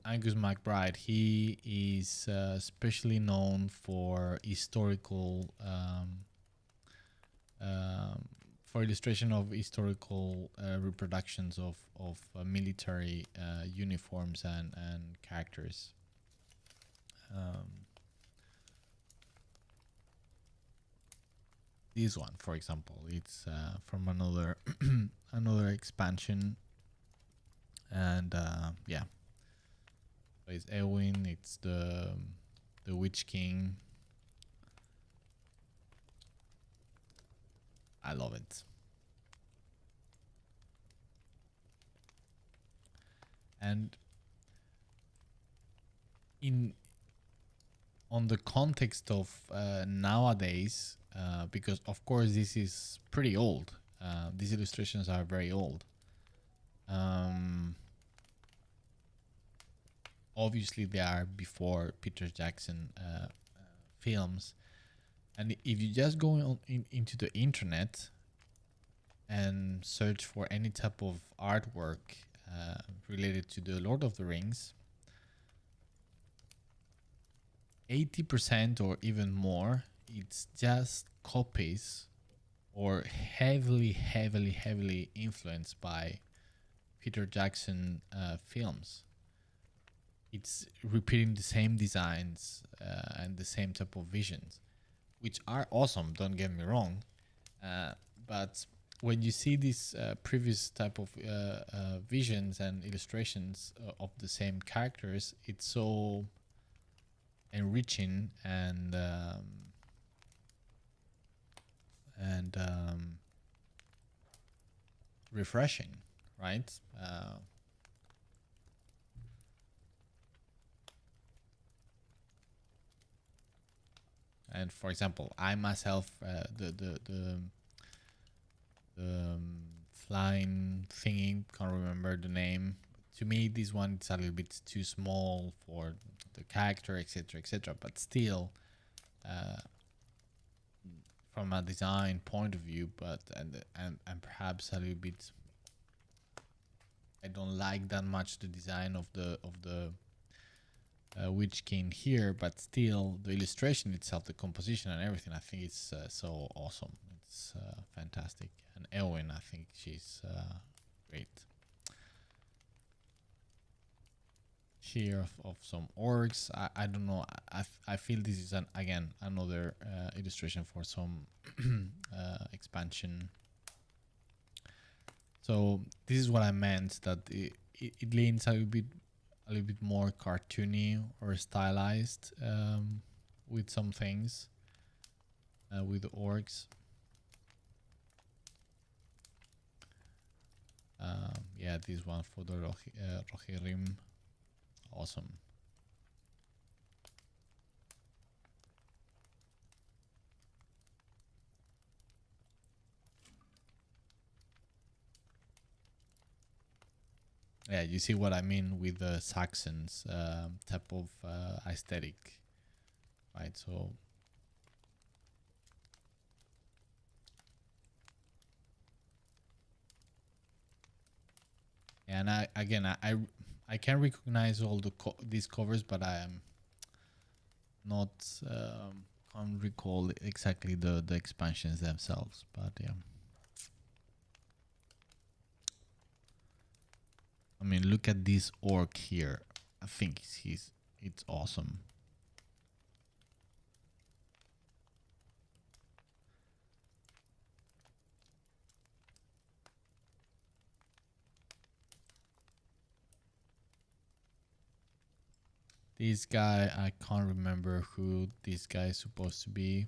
Speaker 1: Angus McBride, he is especially known for historical for illustration of historical reproductions of military uniforms and characters. This one, for example, it's from another another expansion, and yeah, so it's Eowyn. It's the Witch King. I love it. And in on the context of nowadays, because of course this is pretty old. These illustrations are very old. Obviously, they are before Peter Jackson films, and if you just go into the internet and search for any type of artwork related to the Lord of the Rings, 80% or even more, it's just copies or heavily influenced by Peter Jackson films. It's repeating the same designs and the same type of visions, which are awesome, don't get me wrong. But when you see these previous type of visions and illustrations of the same characters, it's so enriching and refreshing, right? And for example, I myself, the flying thingy, can't remember the name. To me, this one is a little bit too small for the character, etc., etc. But still, from a design point of view, but and perhaps a little bit, I don't like that much the design of the Witch King here, but still the illustration itself, the composition and everything, I think it's so awesome. It's fantastic. And Eowyn, I think she's great. Here of some orcs. I don't know. I feel this is again another illustration for some expansion. So this is what I meant, that it leans a little bit more cartoony or stylized with some things with the orcs. Yeah, this one for the Rohirrim. Awesome. Yeah, you see what I mean with the Saxons type of aesthetic, right? So and I can recognize all these covers, but I am not can't recall exactly the expansions themselves. But yeah, I mean, look at this orc here. I think it's awesome. This guy, I can't remember who this guy is supposed to be.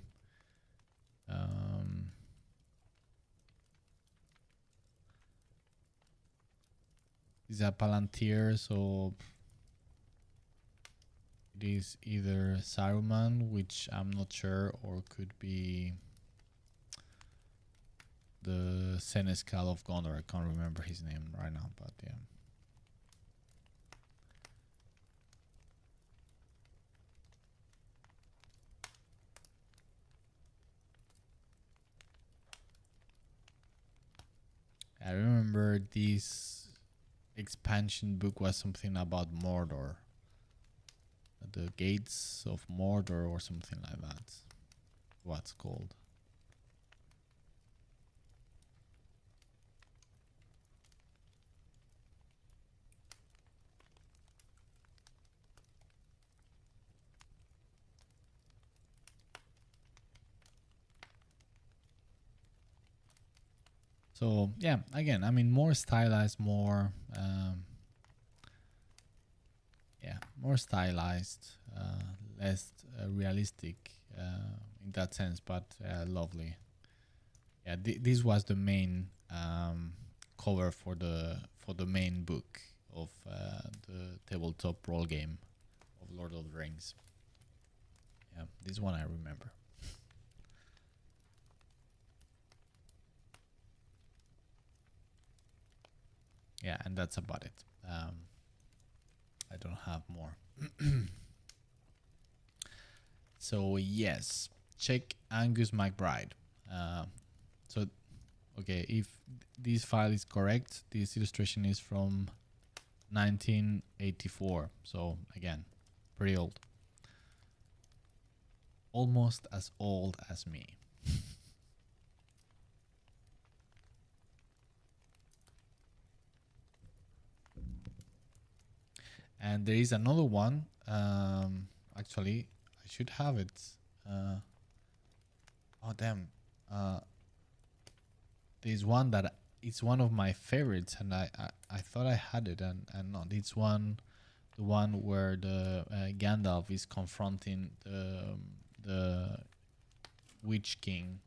Speaker 1: He's a Palantir, so it is either Saruman, which I'm not sure, or could be the Senescal of Gondor. I can't remember his name right now, but yeah. I remember this expansion book was something about Mordor, the gates of Mordor or something like that. What's called? So yeah, again, I mean, more stylized, more more stylized, less realistic in that sense, but lovely. Yeah, this was the main cover for the main book of the tabletop role game of Lord of the Rings. Yeah, this one I remember. Yeah, and that's about it. I don't have more. So yes, check Angus McBride. So okay, if this file is correct, this illustration is from 1984. So again, pretty old. Almost as old as me. And there is another one. Actually, I should have it. Oh damn! There's one that it's one of my favorites, and I thought I had it, and not. It's the one where the Gandalf is confronting the Witch King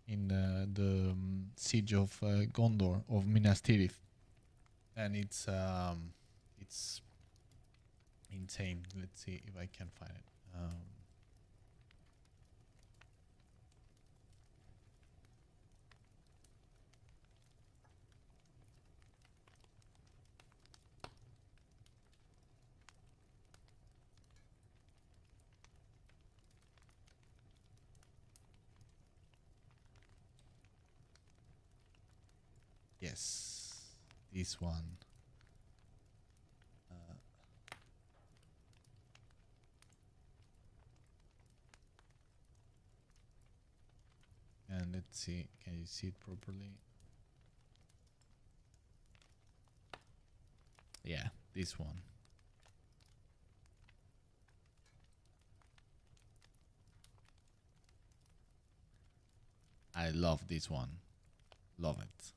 Speaker 1: in the siege of Gondor of Minas Tirith, and it's insane. Let's see if I can find it. Yes, this one. And let's see, can you see it properly? Yeah, this one. I love this one. Love it.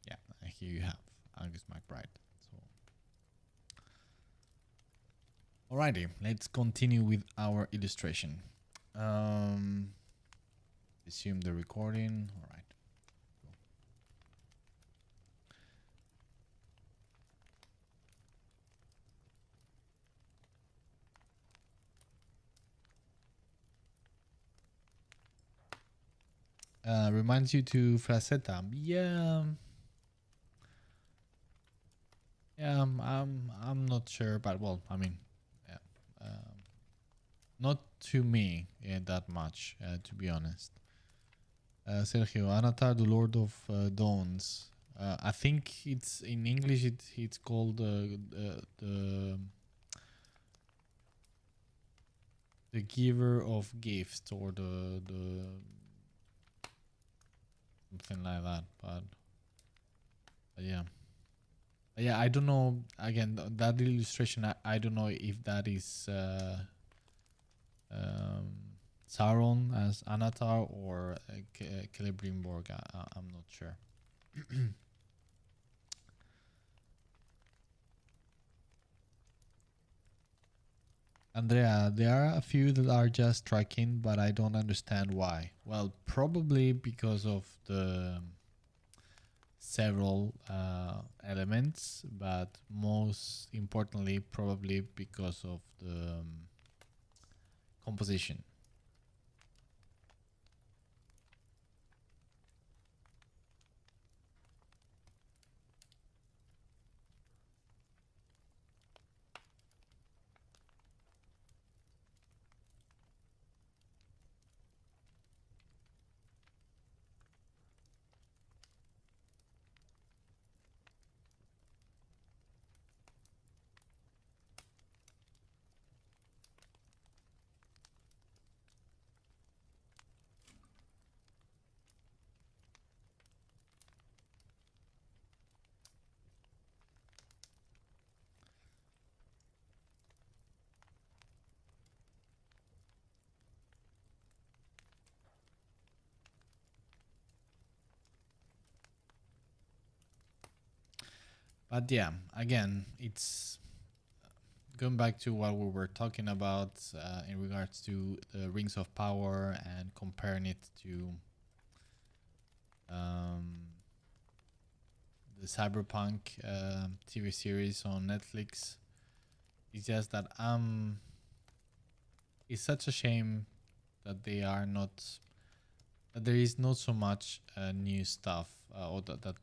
Speaker 1: Yeah, here you have Angus McBride. So, alrighty, let's continue with our illustration. Resume the recording. All right. Reminds you to Frasetta. Yeah. Yeah, I'm not sure, but well, I mean, yeah, not to me that much, to be honest. Sergio, Anatar, the Lord of Dawns. I think it's in English. It's called the giver of gifts, or the something like that. But yeah. Yeah, I don't know. Again, that illustration, I don't know if that is Sauron as Anatar or Celebrimborg. I'm not sure. Andrea, there are a few that are just striking, but I don't understand why. Well, probably because of the several elements, but most importantly, probably because of the composition. But yeah, again, it's going back to what we were talking about in regards to the Rings of Power and comparing it to um, the Cyberpunk TV series on Netflix. It's just that it's such a shame that they are not that there is not so much new stuff, or that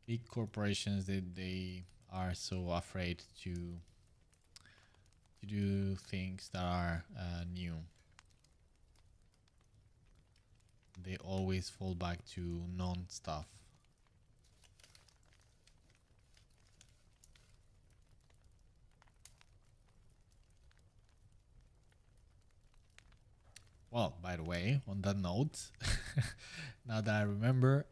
Speaker 1: big corporations they are so afraid to do things that are new. They always fall back to known stuff. Well, by the way, on that note, now that I remember,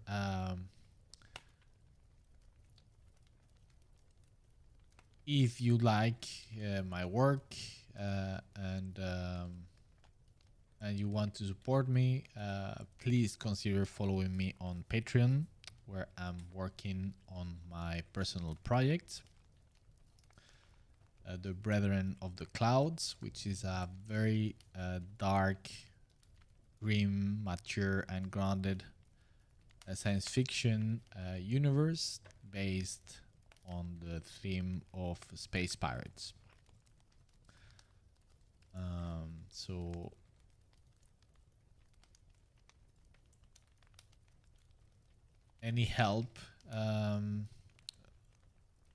Speaker 1: if you like my work and you want to support me, please consider following me on Patreon, where I'm working on my personal project, The Brethren of the Clouds, which is a very dark, grim, mature, and grounded science fiction universe based on the theme of space pirates. So any help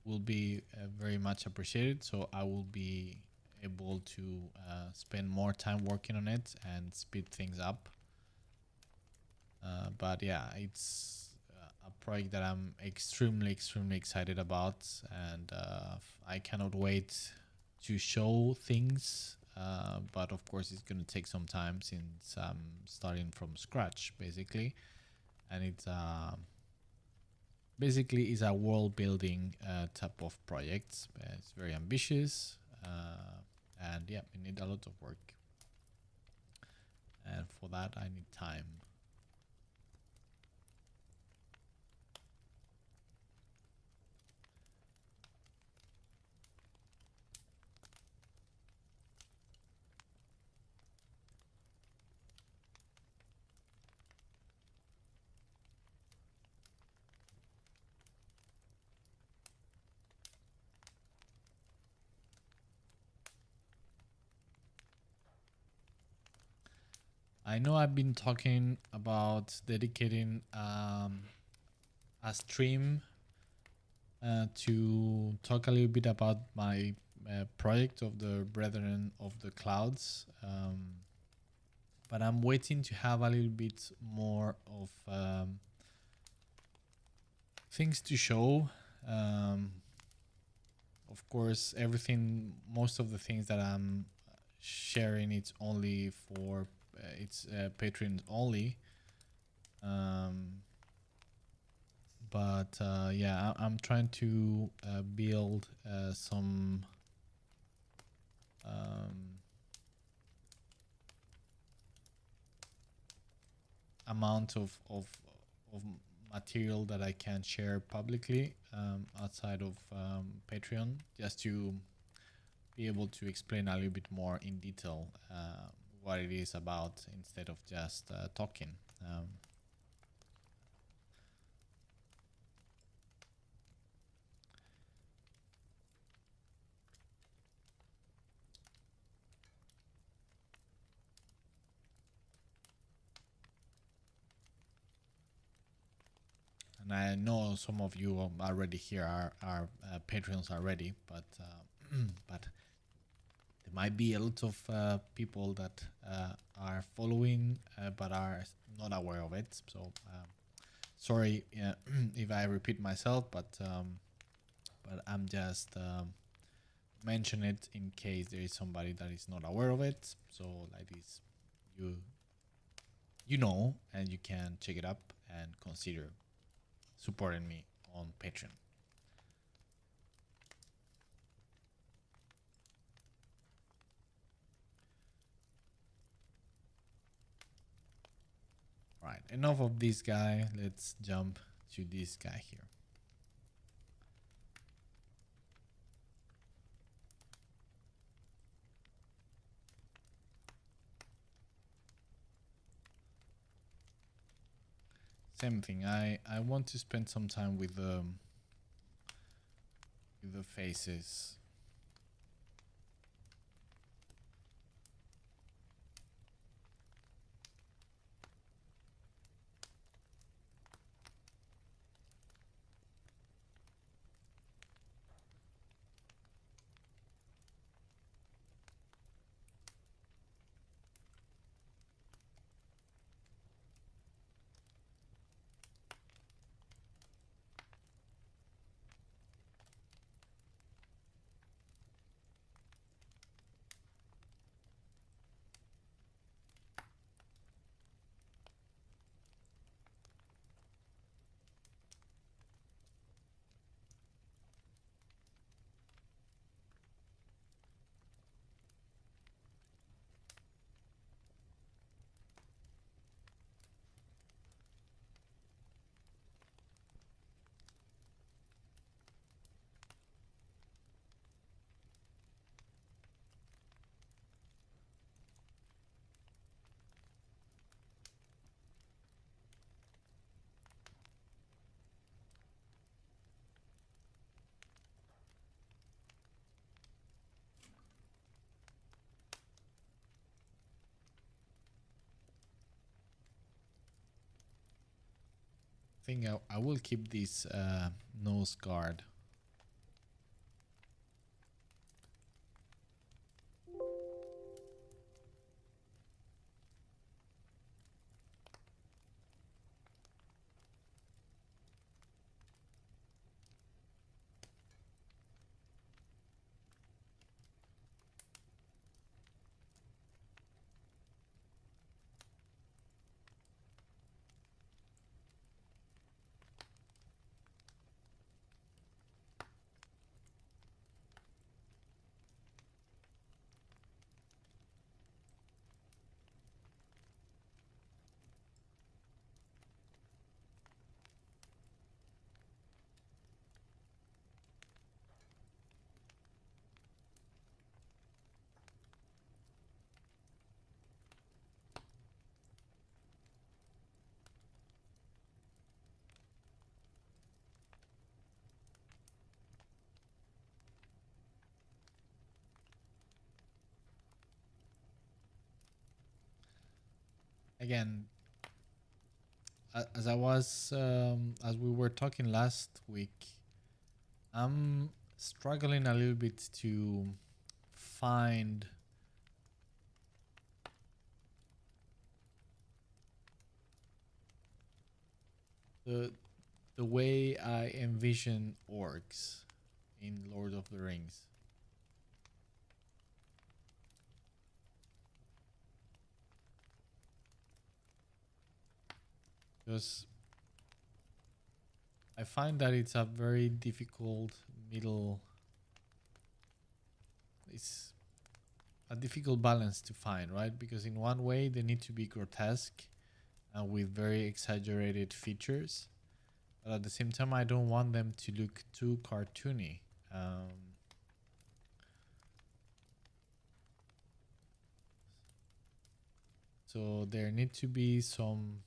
Speaker 1: will be very much appreciated. So I will be able to spend more time working on it and speed things up. But yeah, it's a project that I'm extremely excited about, and I cannot wait to show things. But of course, it's going to take some time since I'm starting from scratch, basically, and it's basically is a world building type of project. It's very ambitious, and yeah, we need a lot of work, and for that I need time. I know I've been talking about dedicating a stream to talk a little bit about my project of the Brethren of the Clouds, but I'm waiting to have a little bit more of things to show. Of course, most of the things that I'm sharing, it's only for it's Patreon only. But yeah, I'm trying to build some amount of material that I can share publicly outside of Patreon, just to be able to explain a little bit more in detail what it is about instead of just talking. And I know some of you already here are Patreons already, but but there might be a lot of people that are following but are not aware of it. So sorry if I repeat myself, but I'm just mention it in case there is somebody that is not aware of it. So like this, you know, and you can check it up and consider supporting me on Patreon. Right, enough of this guy. Let's jump to this guy here. same thing. I want to spend some time with the faces. I think I will keep this nose guard. Again, as I was as we were talking last week, I'm struggling a little bit to find the way I envision orcs in Lord of the Rings. Because I find that it's a very difficult middle. It's a difficult balance to find, right? Because in one way they need to be grotesque and with very exaggerated features, but at the same time I don't want them to look too cartoony. So there need to be some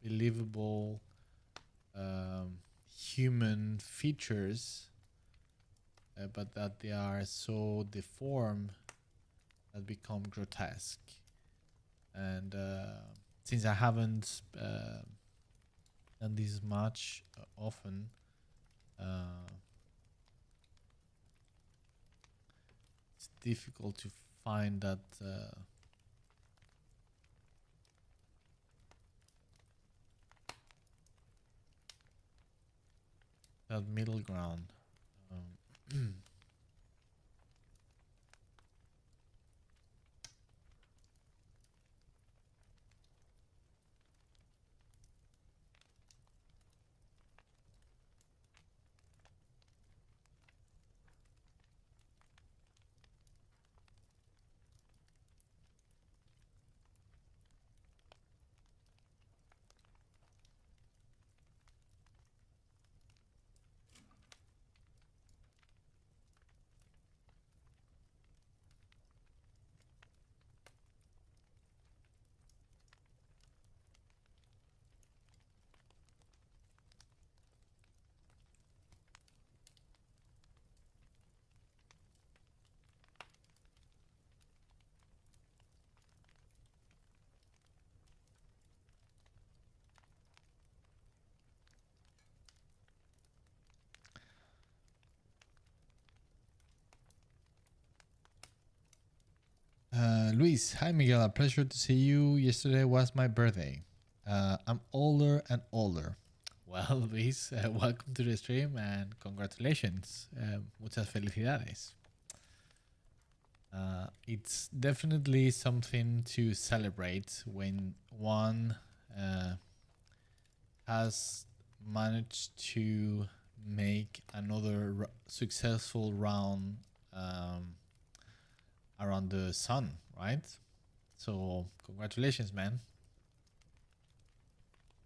Speaker 1: believable human features, but that they are so deformed that become grotesque. And since I haven't done this much often, it's difficult to find that that middle ground. Luis, hi Miguel, a pleasure to see you. Yesterday was my birthday. I'm older and older. Well, Luis, welcome to the stream and congratulations. Muchas felicidades. It's definitely something to celebrate when one has managed to make another successful round around the sun, right? So, congratulations, man.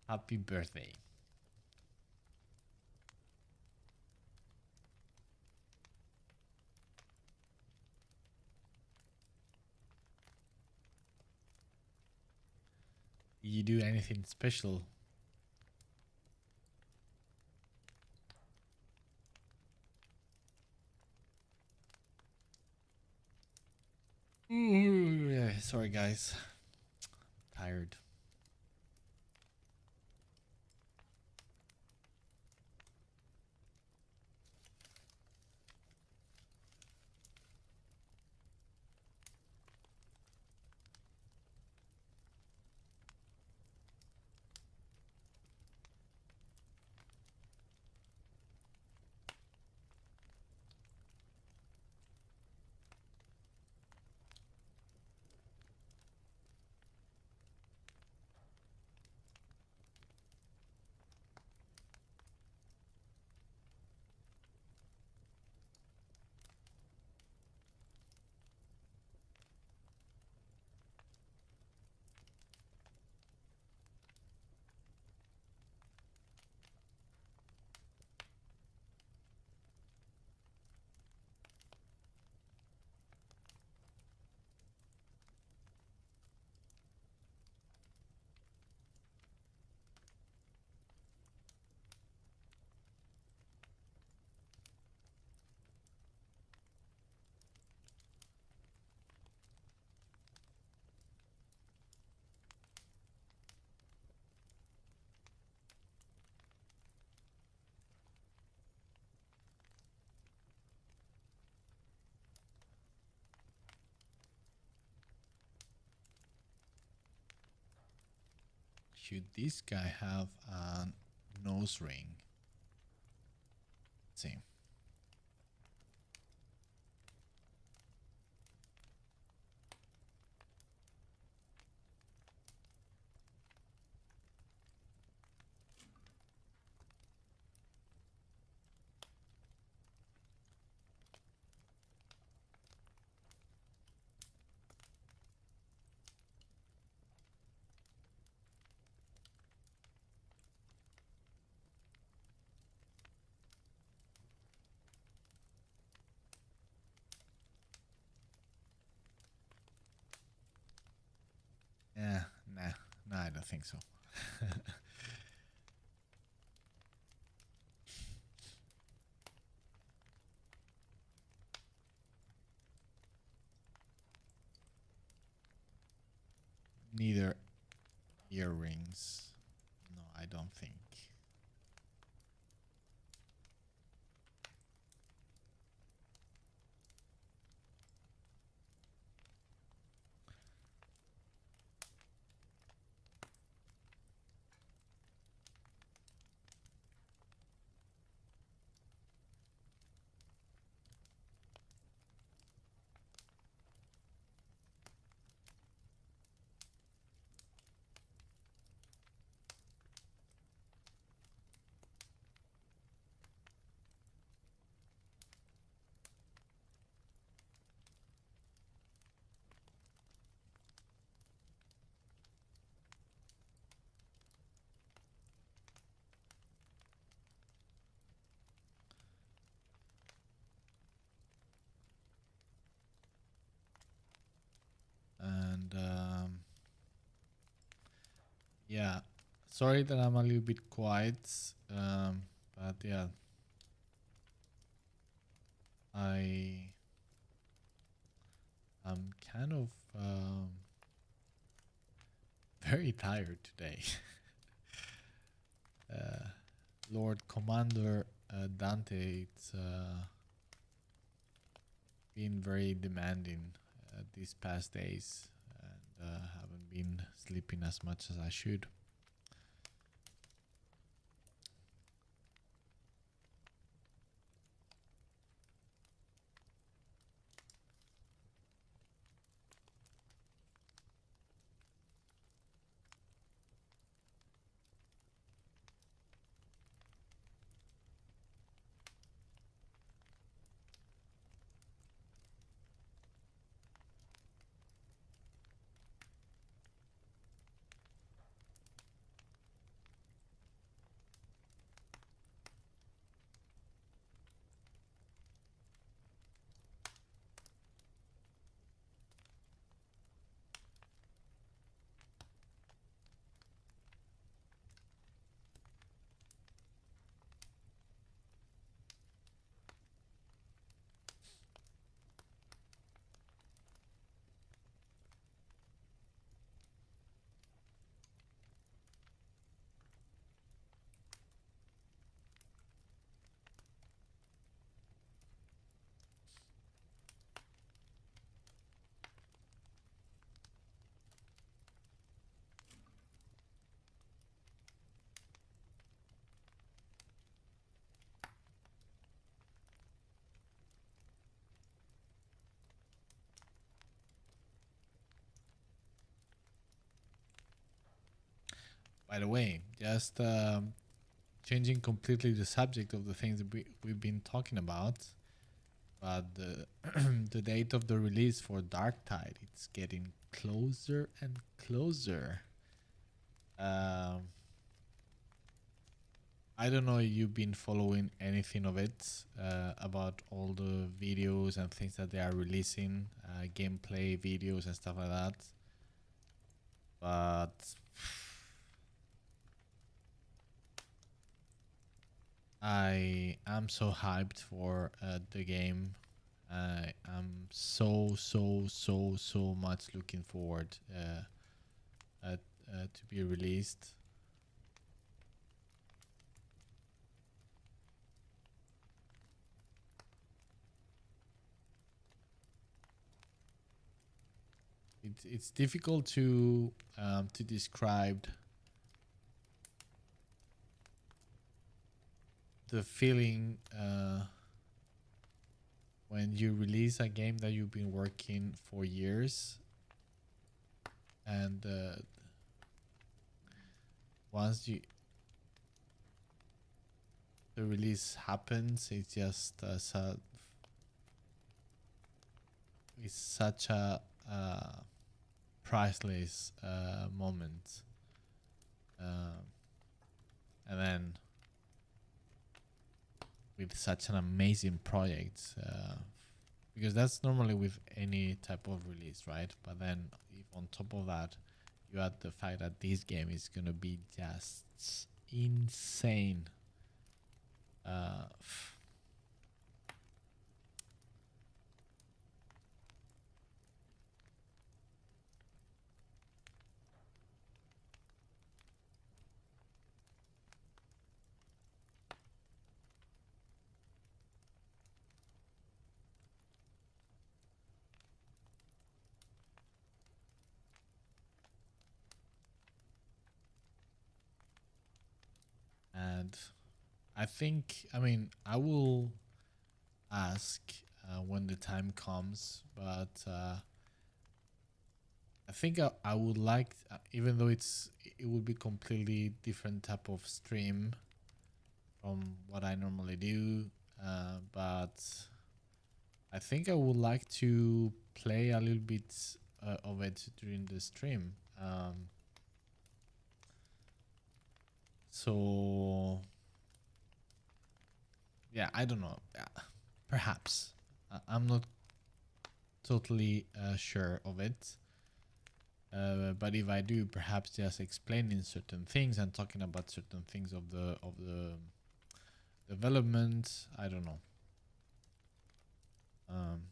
Speaker 1: Happy birthday. Did you do anything special? Ooh, yeah, sorry, guys. Tired. Should this guy have a nose ring? Let's see. Yeah, nah, I don't think so. Neither earrings. No, I don't think. And yeah, sorry that I'm a little bit quiet. But yeah, I'm kind of very tired today. Lord Commander Dante, it's been very demanding these past days, and haven't been sleeping as much as I should. By the way, just changing completely the subject of the things that we've been talking about, but the the date of the release for Darktide, it's getting closer and closer. Um, I don't know if you've been following anything of it, about all the videos and things that they are releasing, gameplay videos and stuff like that. But I am so hyped for the game. I am so much looking forward to be released. It's difficult to describe the feeling when you release a game that you've been working for years, and once the release happens, it's just it's such a priceless moment, and then with such an amazing project, because that's normally with any type of release, right? But then if on top of that you add the fact that this game is gonna be just insane, uh, and I mean, I will ask when the time comes, but I think I would like, even though it would be completely different type of stream from what I normally do, but I think I would like to play a little bit of it during the stream. So yeah, I don't know. Perhaps I'm not totally sure of it. But if I do, perhaps just explaining certain things and talking about certain things of the development. I don't know.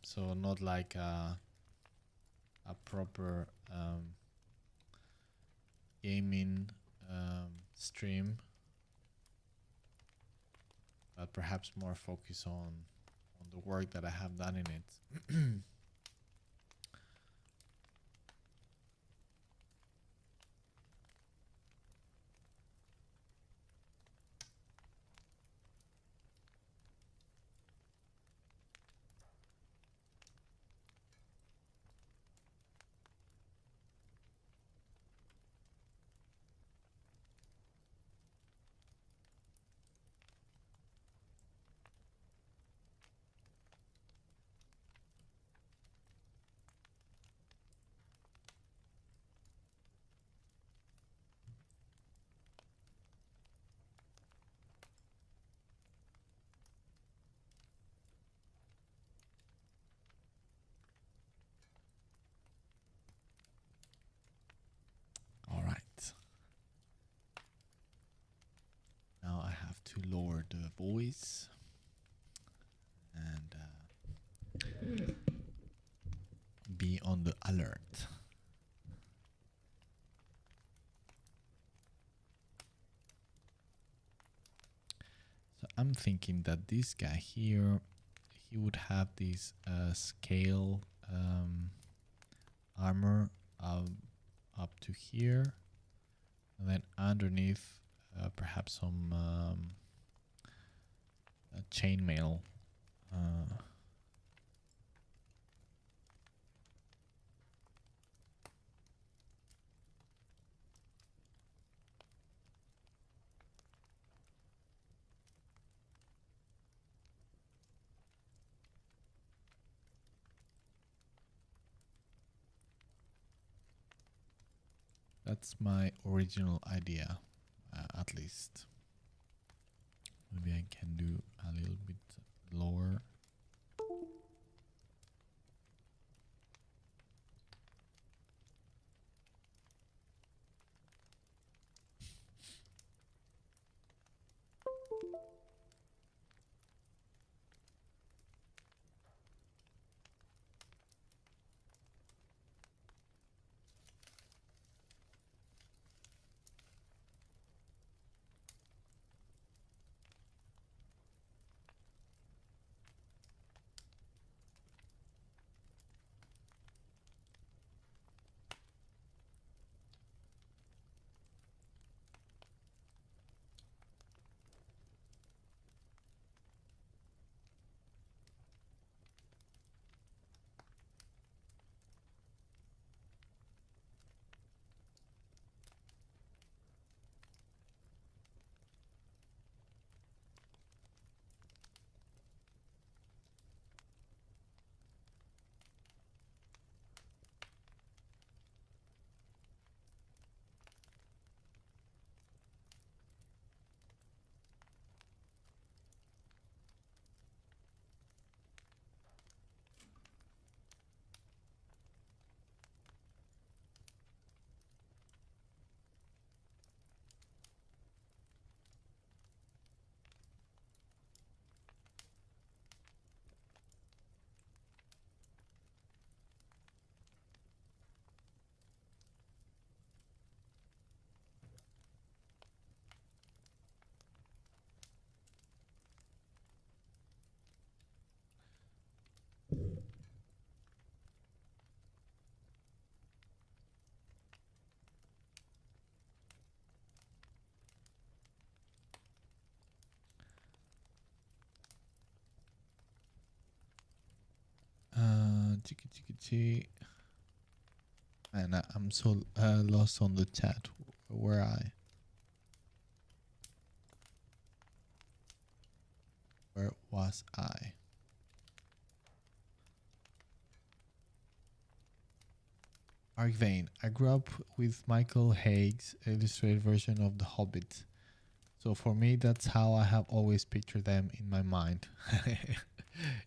Speaker 1: So not like a proper gaming stream, but perhaps more focus on the work that I have done in it. to lower the voice and be on the alert. So I'm thinking that this guy here, he would have this scale armor up to here, and then underneath perhaps some chainmail. That's my original idea, at least. Maybe I can do a little bit lower. Chiki chiki chi. Man, I'm so lost on the chat. Where was I? Arkvane. I grew up with Michael Haig's illustrated version of The Hobbit. So for me, that's how I have always pictured them in my mind.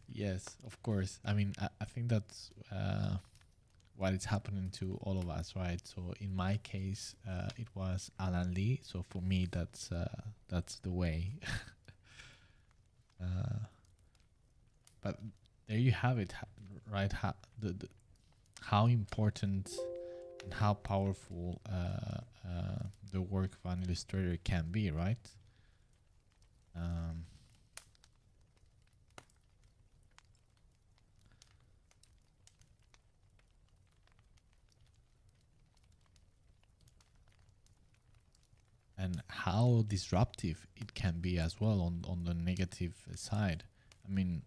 Speaker 1: Yes, of course. I mean, I think that's what is happening to all of us, right? So in my case, it was Alan Lee. So for me, that's the way. But there you have it, right? How important and how powerful the work of an illustrator can be, right? And how disruptive it can be as well on the negative side. I mean,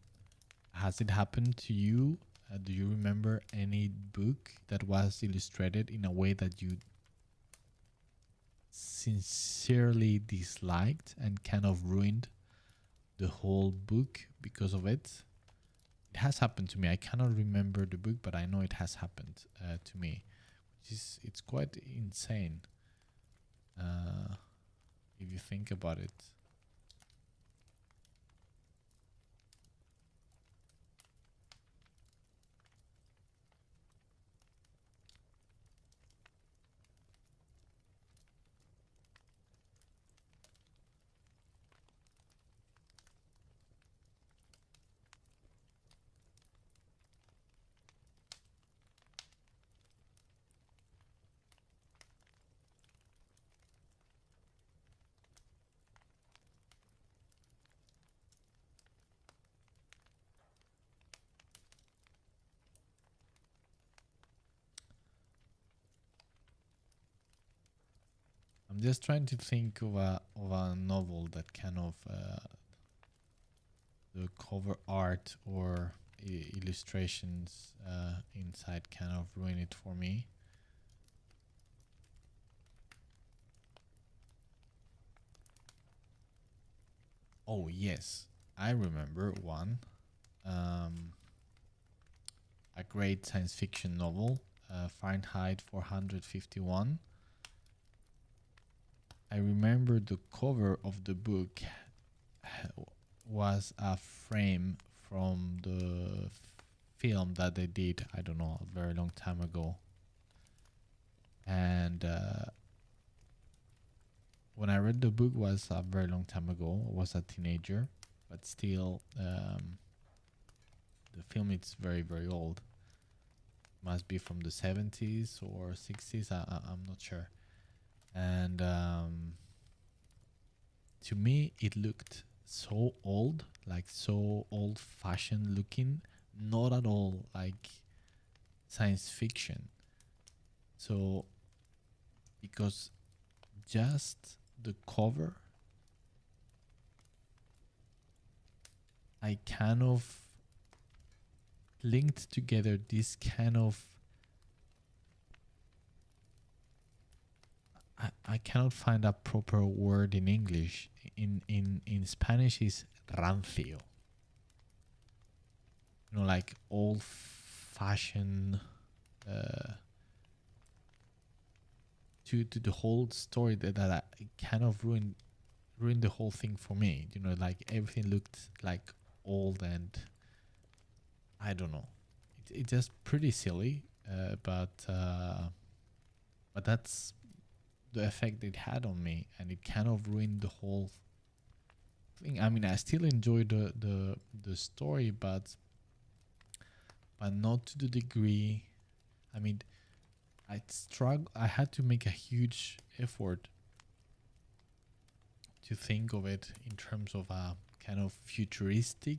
Speaker 1: has it happened to you? Do you remember any book that was illustrated in a way that you sincerely disliked and kind of ruined the whole book because of it? It has happened to me. I cannot remember the book, but I know it has happened to me. It's quite insane if you think about it. I'm just trying to think of a novel that kind of the cover art or illustrations inside kind of ruin it for me. Oh yes, I remember one. A great science fiction novel, Fahrenheit 451. I remember the cover of the book was a frame from the film that they did, I don't know, a very long time ago. And when I read the book was a very long time ago. I was a teenager, but still, the film is very, very old. Must be from the 70s or 60s. I'm not sure. And to me, it looked so old, like so old-fashioned looking, not at all like science fiction. So, because just the cover, I kind of linked together this kind of, I cannot find a proper word in English. In Spanish is rancio. You know, like old fashioned to the whole story that I kind of ruined the whole thing for me. You know, like everything looked like old and I don't know. It's just pretty silly, but that's the effect it had on me, and it kind of ruined the whole thing. I mean, I still enjoy the story, but not to the degree. I mean, I had to make a huge effort to think of it in terms of a kind of futuristic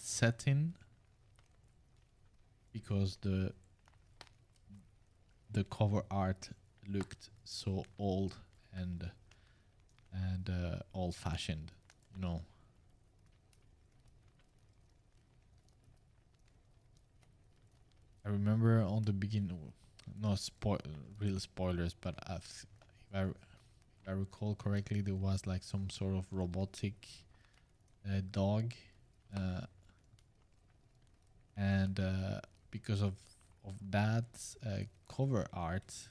Speaker 1: setting, because the cover art looked so old and old-fashioned, you know. I remember on the beginning, no real spoilers, but if I recall correctly, there was like some sort of robotic dog, and because of that cover art,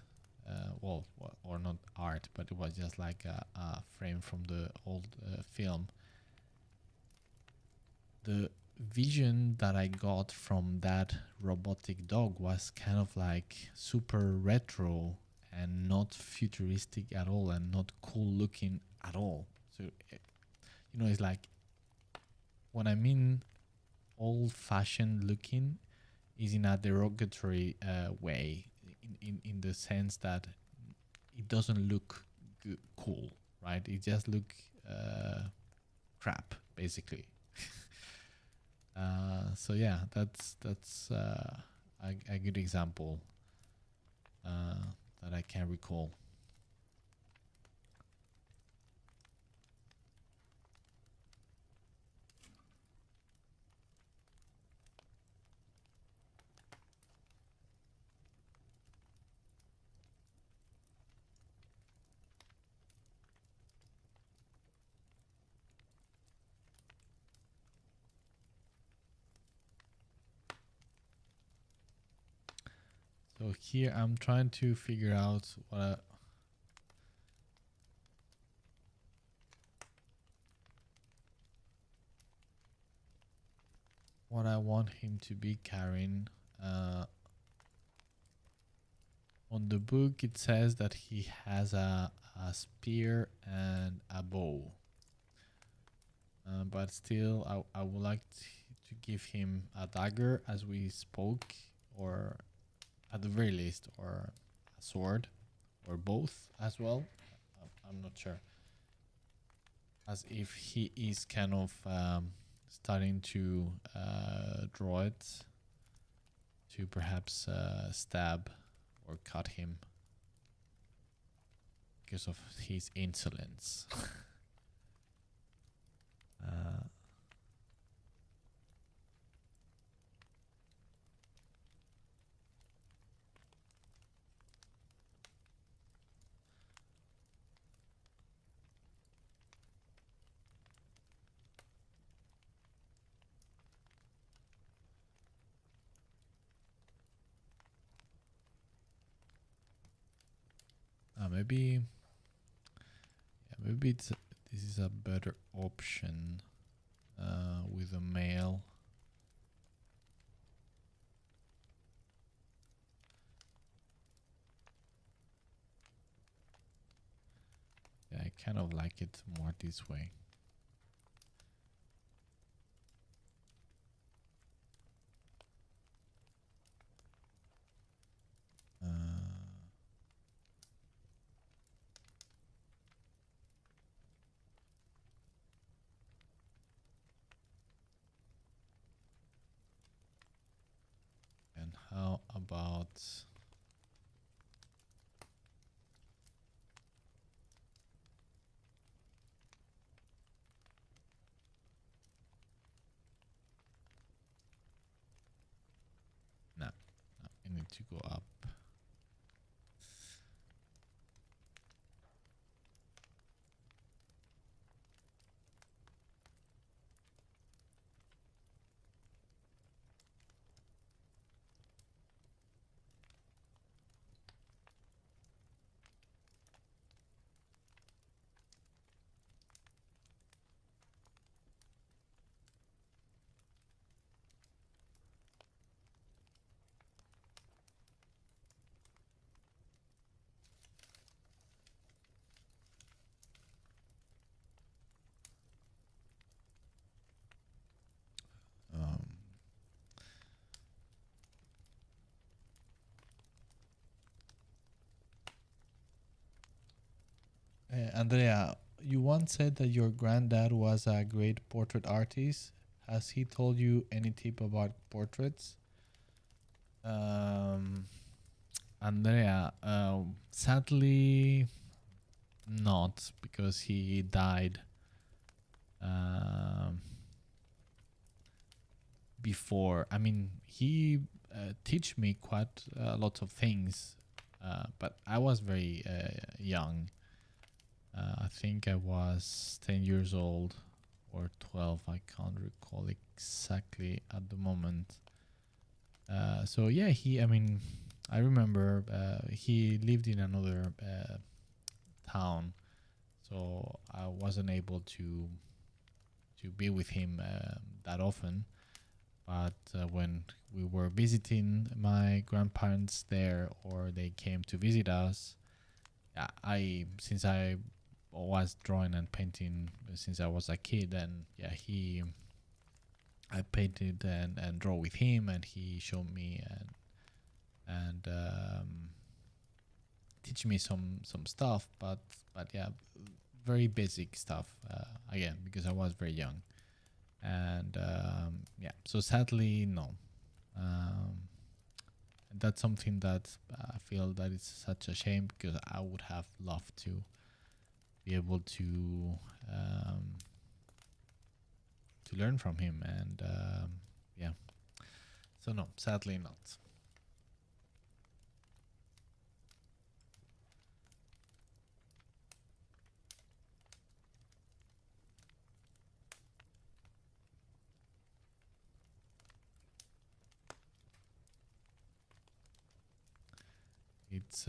Speaker 1: well, or not art, but it was just like a frame from the old film. The vision that I got from that robotic dog was kind of like super retro and not futuristic at all and not cool looking at all. So, you know, it's like, when I mean old-fashioned looking is in a derogatory way, in the sense that it doesn't look cool, right? It just look crap, basically. So yeah, that's a good example that I can recall. So here I'm trying to figure out what I want him to be carrying. On the book, it says that he has a spear and a bow. But still, I would like to give him a dagger, as we spoke, or at the very least, or a sword, or both as well. I'm not sure. As if he is kind of starting to draw it to perhaps stab or cut him. because of his insolence. uh, maybe this is a better option with a male. Yeah, I kind of like it more this way. And how about no, I need to go up. Andrea, you once said that your granddad was a great portrait artist. Has he told you any tip about portraits? Andrea, sadly not, because he died before. I mean, he teach me quite a lot of things, but I was very young. I think I was 10 years old or 12. I can't recall exactly at the moment. So yeah, I remember he lived in another town, so I wasn't able to be with him that often. But when we were visiting my grandparents there, or they came to visit us, since I was drawing and painting since I was a kid, and I painted and draw with him, and he showed me and teach me some stuff, but yeah, very basic stuff, again, because I was very young. And so sadly, no. That's something that I feel that it's such a shame, because I would have loved to be able to learn from him, and so no, sadly not. It's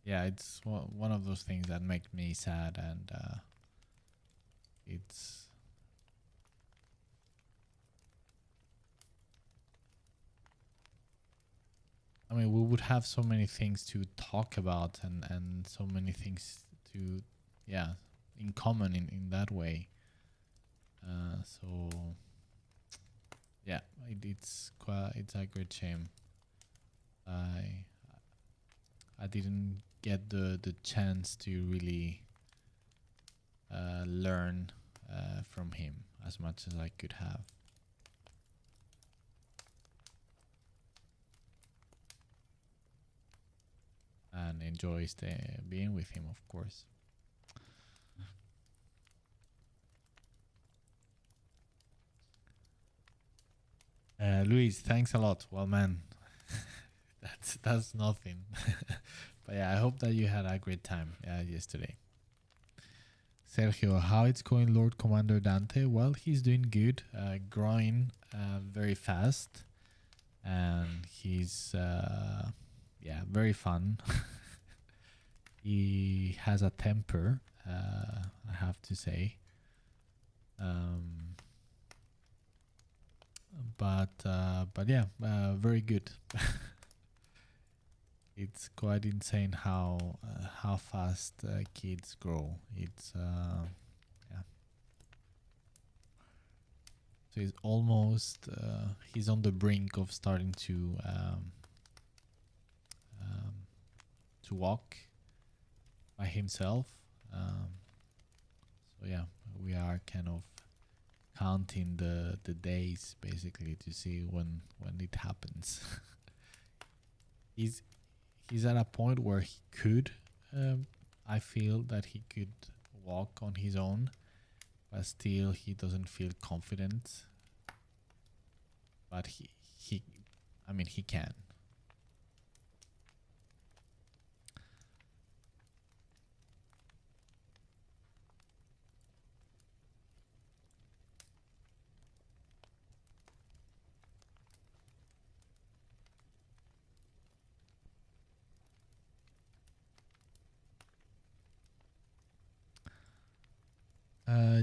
Speaker 1: it's one of those things that make me sad, and it's I mean, we would have so many things to talk about, and so many things to in common in that way. So yeah, it's a great shame. I didn't get the chance to really learn from him as much as I could have. and enjoys being with him, of course. Luis, thanks a lot. Well, man, that's nothing. But yeah, I hope that you had a great time yesterday. Sergio, how it's going, Lord Commander Dante? Well, he's doing good, growing very fast, and he's very fun. He has a temper, I have to say. But yeah, very good. It's quite insane how fast kids grow. It's yeah. So he's almost he's on the brink of starting to walk by himself. So yeah, we are kind of counting the days basically to see when it happens. He's at a point where he could I feel that he could walk on his own, but still he doesn't feel confident. But he can.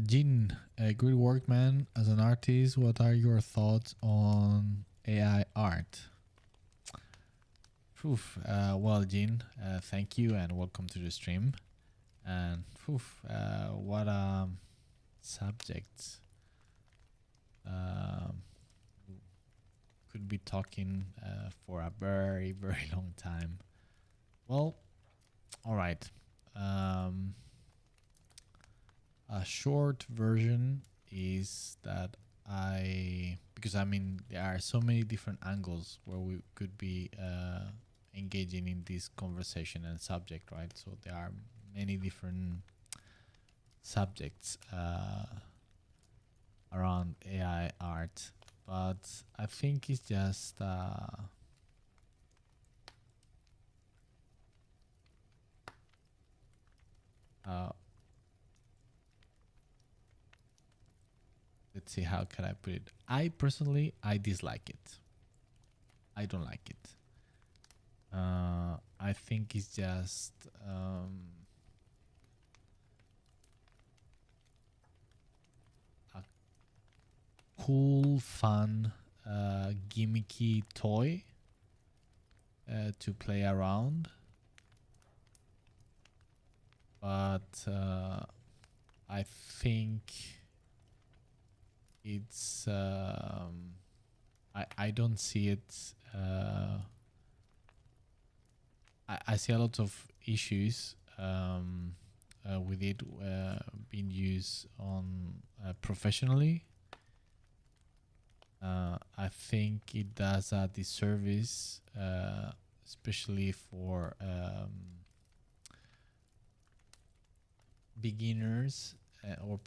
Speaker 1: Jin, good work, man. As an artist, what are your thoughts on AI art? Well, Jin, thank you and welcome to the stream. And what subjects could be talking for a very, very long time. Well, all right. A short version is that because there are so many different angles where we could be engaging in this conversation and subject, right? So there are many different subjects around AI art, but I think it's just let's see, how can I put it? I personally dislike it. I don't like it. I think it's just a cool, fun, gimmicky toy to play around. But I think it's I don't see it. I see a lot of issues with it being used on professionally. I think it does a disservice, especially for beginners or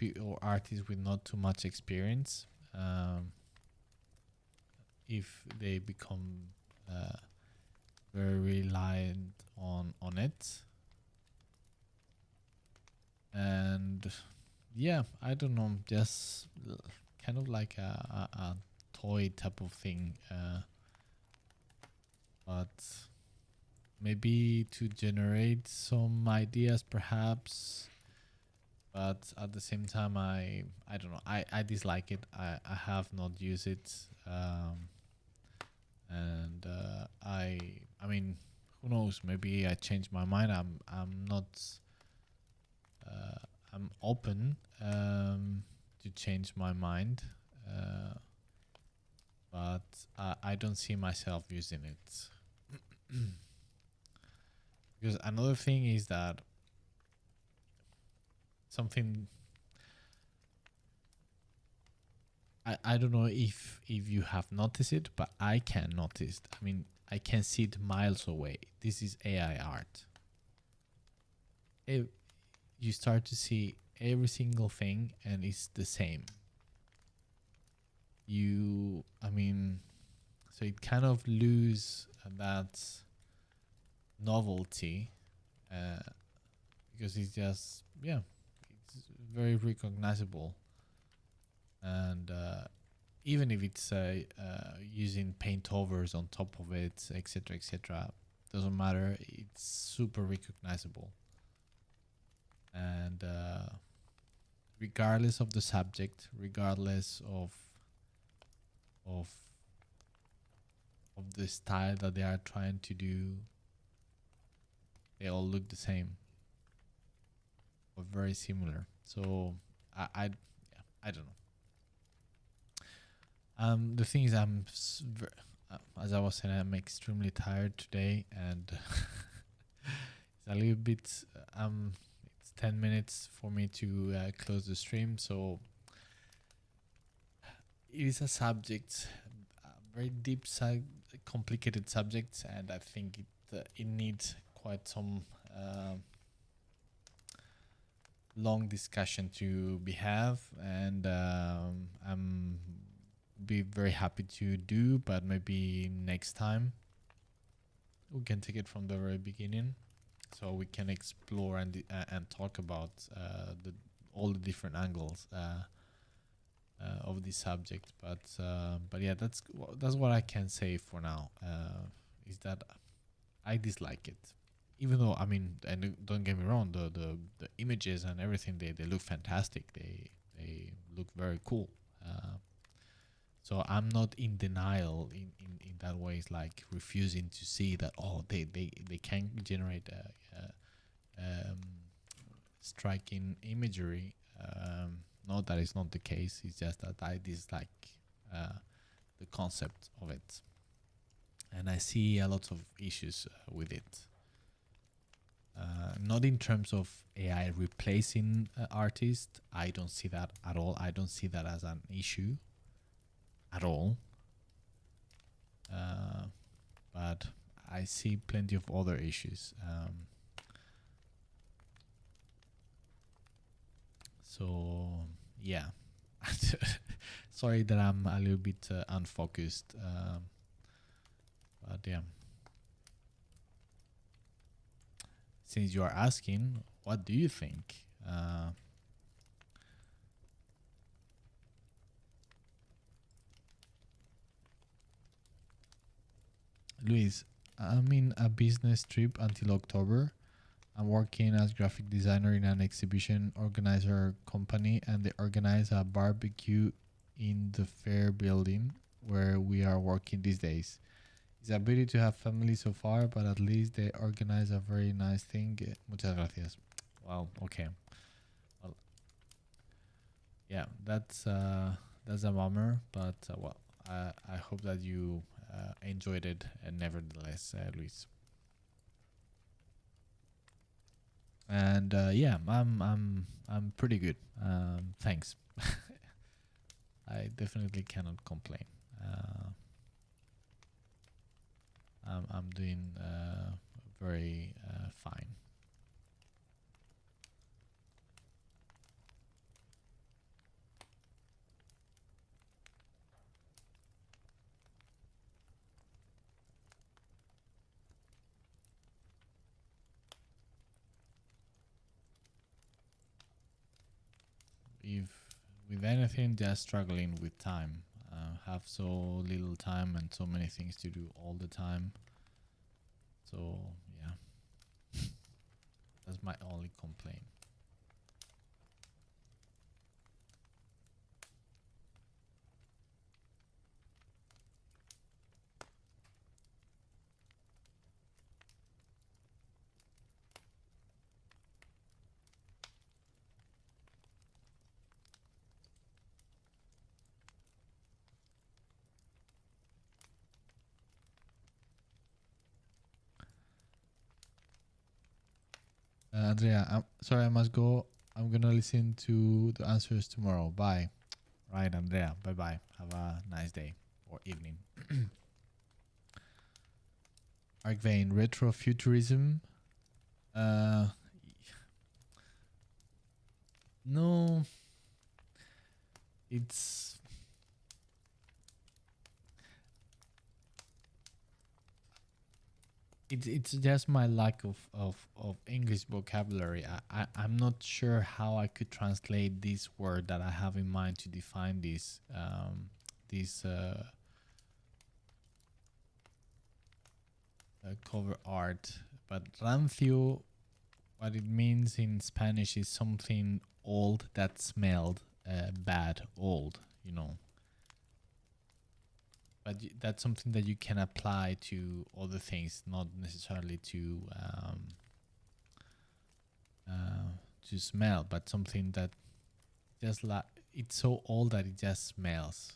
Speaker 1: artists with not too much experience. If they become very reliant on it, and yeah, I don't know, just kind of like a toy type of thing, but maybe to generate some ideas perhaps. But at the same time, I don't know, I dislike it. I have not used it, and I mean, who knows, maybe I changed my mind. I'm not I'm open to change my mind, but I don't see myself using it. Because another thing is that something I don't know if you have noticed it, but I can notice. I mean, I can see it miles away. This is AI art. you start to see every single thing and it's the same. I mean, so it kind of lose that novelty, uh, because it's just, yeah, it's very recognizable. And even if it's using paint overs on top of it, etc., doesn't matter. It's super recognizable. And regardless of the subject, regardless of the style that they are trying to do, they all look the same or very similar. So I don't know. The thing is, as I was saying, I'm extremely tired today, and it's a little bit. It's 10 minutes for me to close the stream, so it is a subject, a very deep, complicated subject, and I think it needs quite some long discussion to be have, and I'm be very happy to do, but maybe next time we can take it from the very beginning, so we can explore and talk about all the different angles of this subject. But yeah, that's what I can say for now. Is that I dislike it, even though, I mean, and don't get me wrong, the images and everything, they look fantastic. They look very cool. So I'm not in denial in that way. It's like refusing to see that, they can generate striking imagery. No, that is not the case. It's just that I dislike the concept of it, and I see a lot of issues with it. Not in terms of AI replacing artists. I don't see that at all. I don't see that as an issue at all. But I see plenty of other issues. So yeah, sorry that I'm a little bit unfocused. But yeah, since you are asking, what do you think? Luis, I'm in a business trip until October. I'm working as graphic designer in an exhibition organizer company, and they organize a barbecue in the fair building where we are working these days. It's a pity to have family so far, but at least they organize a very nice thing. Muchas gracias. Well, okay. Well, yeah, that's a bummer, but well, I hope that you enjoyed it, nevertheless, Luis. And yeah, I'm pretty good. Thanks. I definitely cannot complain. I'm doing very fine. If with anything, just struggling with time. Have so little time and so many things to do all the time. So yeah, that's my only complaint. Andrea, I'm sorry, I must go. I'm gonna listen to the answers tomorrow. Bye. Right, Andrea. Bye bye. Have a nice day or evening. Arcvane, retrofuturism. No, it's it's just my lack of English vocabulary. I'm not sure how I could translate this word that I have in mind to define this cover art. But rancio, what it means in Spanish is something old that smelled bad, old, you know. But that's something that you can apply to other things, not necessarily to smell, but something that just like it's so old that it just smells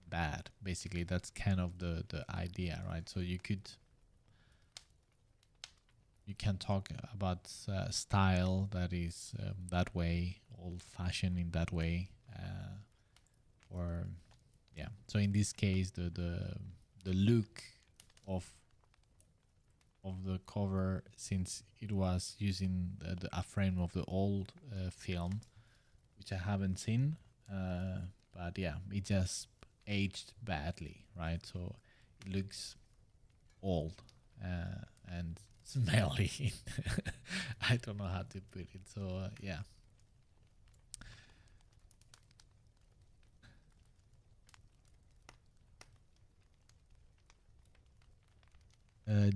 Speaker 1: bad. Basically, that's kind of the idea, right? So you can talk about style that is that way, old fashioned in that way, or yeah. So in this case, the look of the cover, since it was using a frame of the old film, which I haven't seen, but yeah, it just aged badly, right? So it looks old and smelly. I don't know how to put it. So yeah.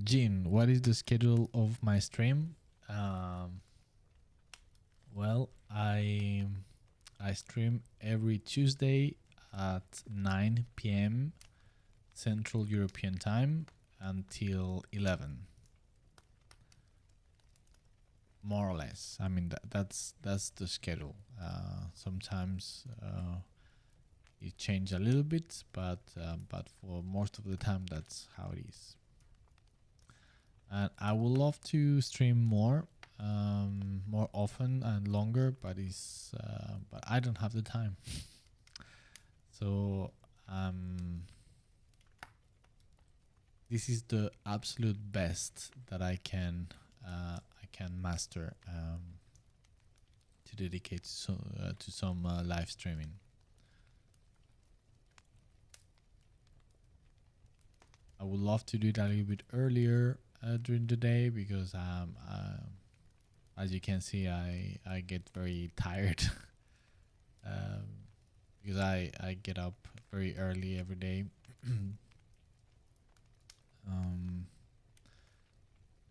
Speaker 1: Jean, what is the schedule of my stream? Well, I stream every Tuesday at 9 p.m. Central European Time until 11, more or less. I mean that's the schedule. Sometimes it changes a little bit, but for most of the time that's how it is. And I would love to stream more often and longer, but but I don't have the time. So this is the absolute best that I can master to dedicate to some live streaming. I would love to do it a little bit earlier during the day because as you can see, I get very tired because I get up very early every day. um,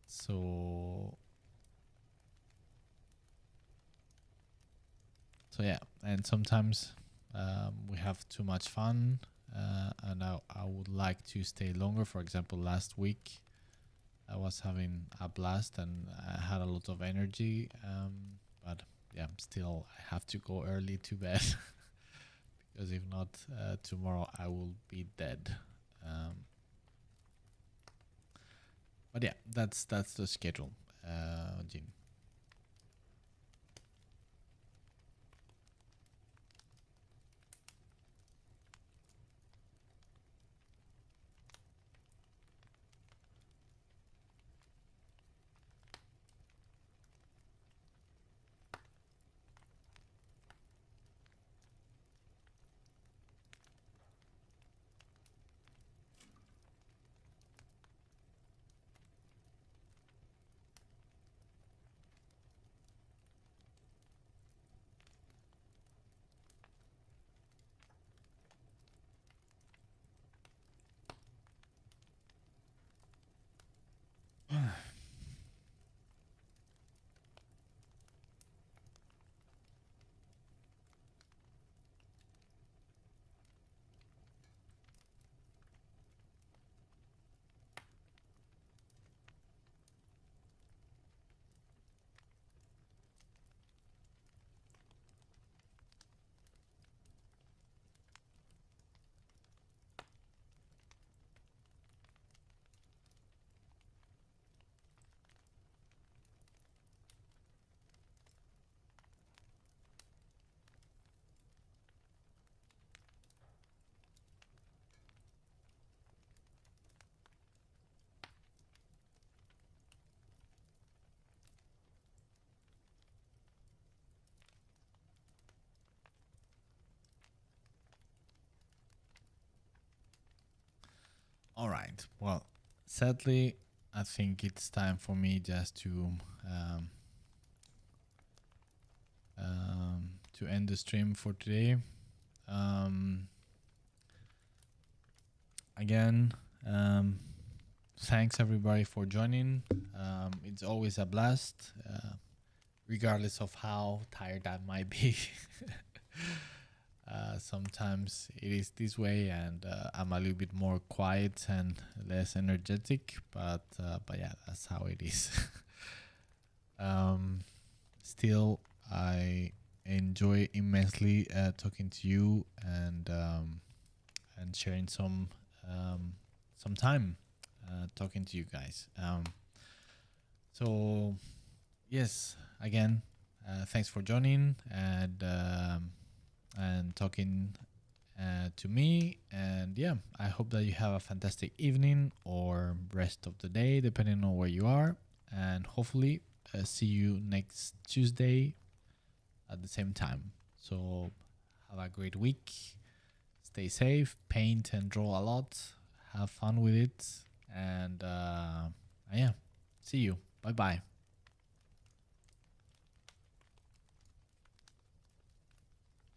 Speaker 1: so yeah, and sometimes we have too much fun, and I would like to stay longer. For example, last week I was having a blast and I had a lot of energy, but yeah, still I have to go early to bed because if not, tomorrow I will be dead. But yeah, that's the schedule, Jim. All right. Well, sadly, I think it's time for me just to end the stream for today. Again, thanks everybody for joining. It's always a blast, regardless of how tired I might be. Sometimes it is this way, and I'm a little bit more quiet and less energetic. But yeah, that's how it is. Still, I enjoy immensely talking to you and sharing some time talking to you guys. So yes, again, thanks for joining and talking to me. And yeah, I hope that you have a fantastic evening or rest of the day, depending on where you are. And hopefully, see you next Tuesday at the same time. So have a great week. Stay safe, paint and draw a lot, have fun with it, and yeah, see you. Bye bye.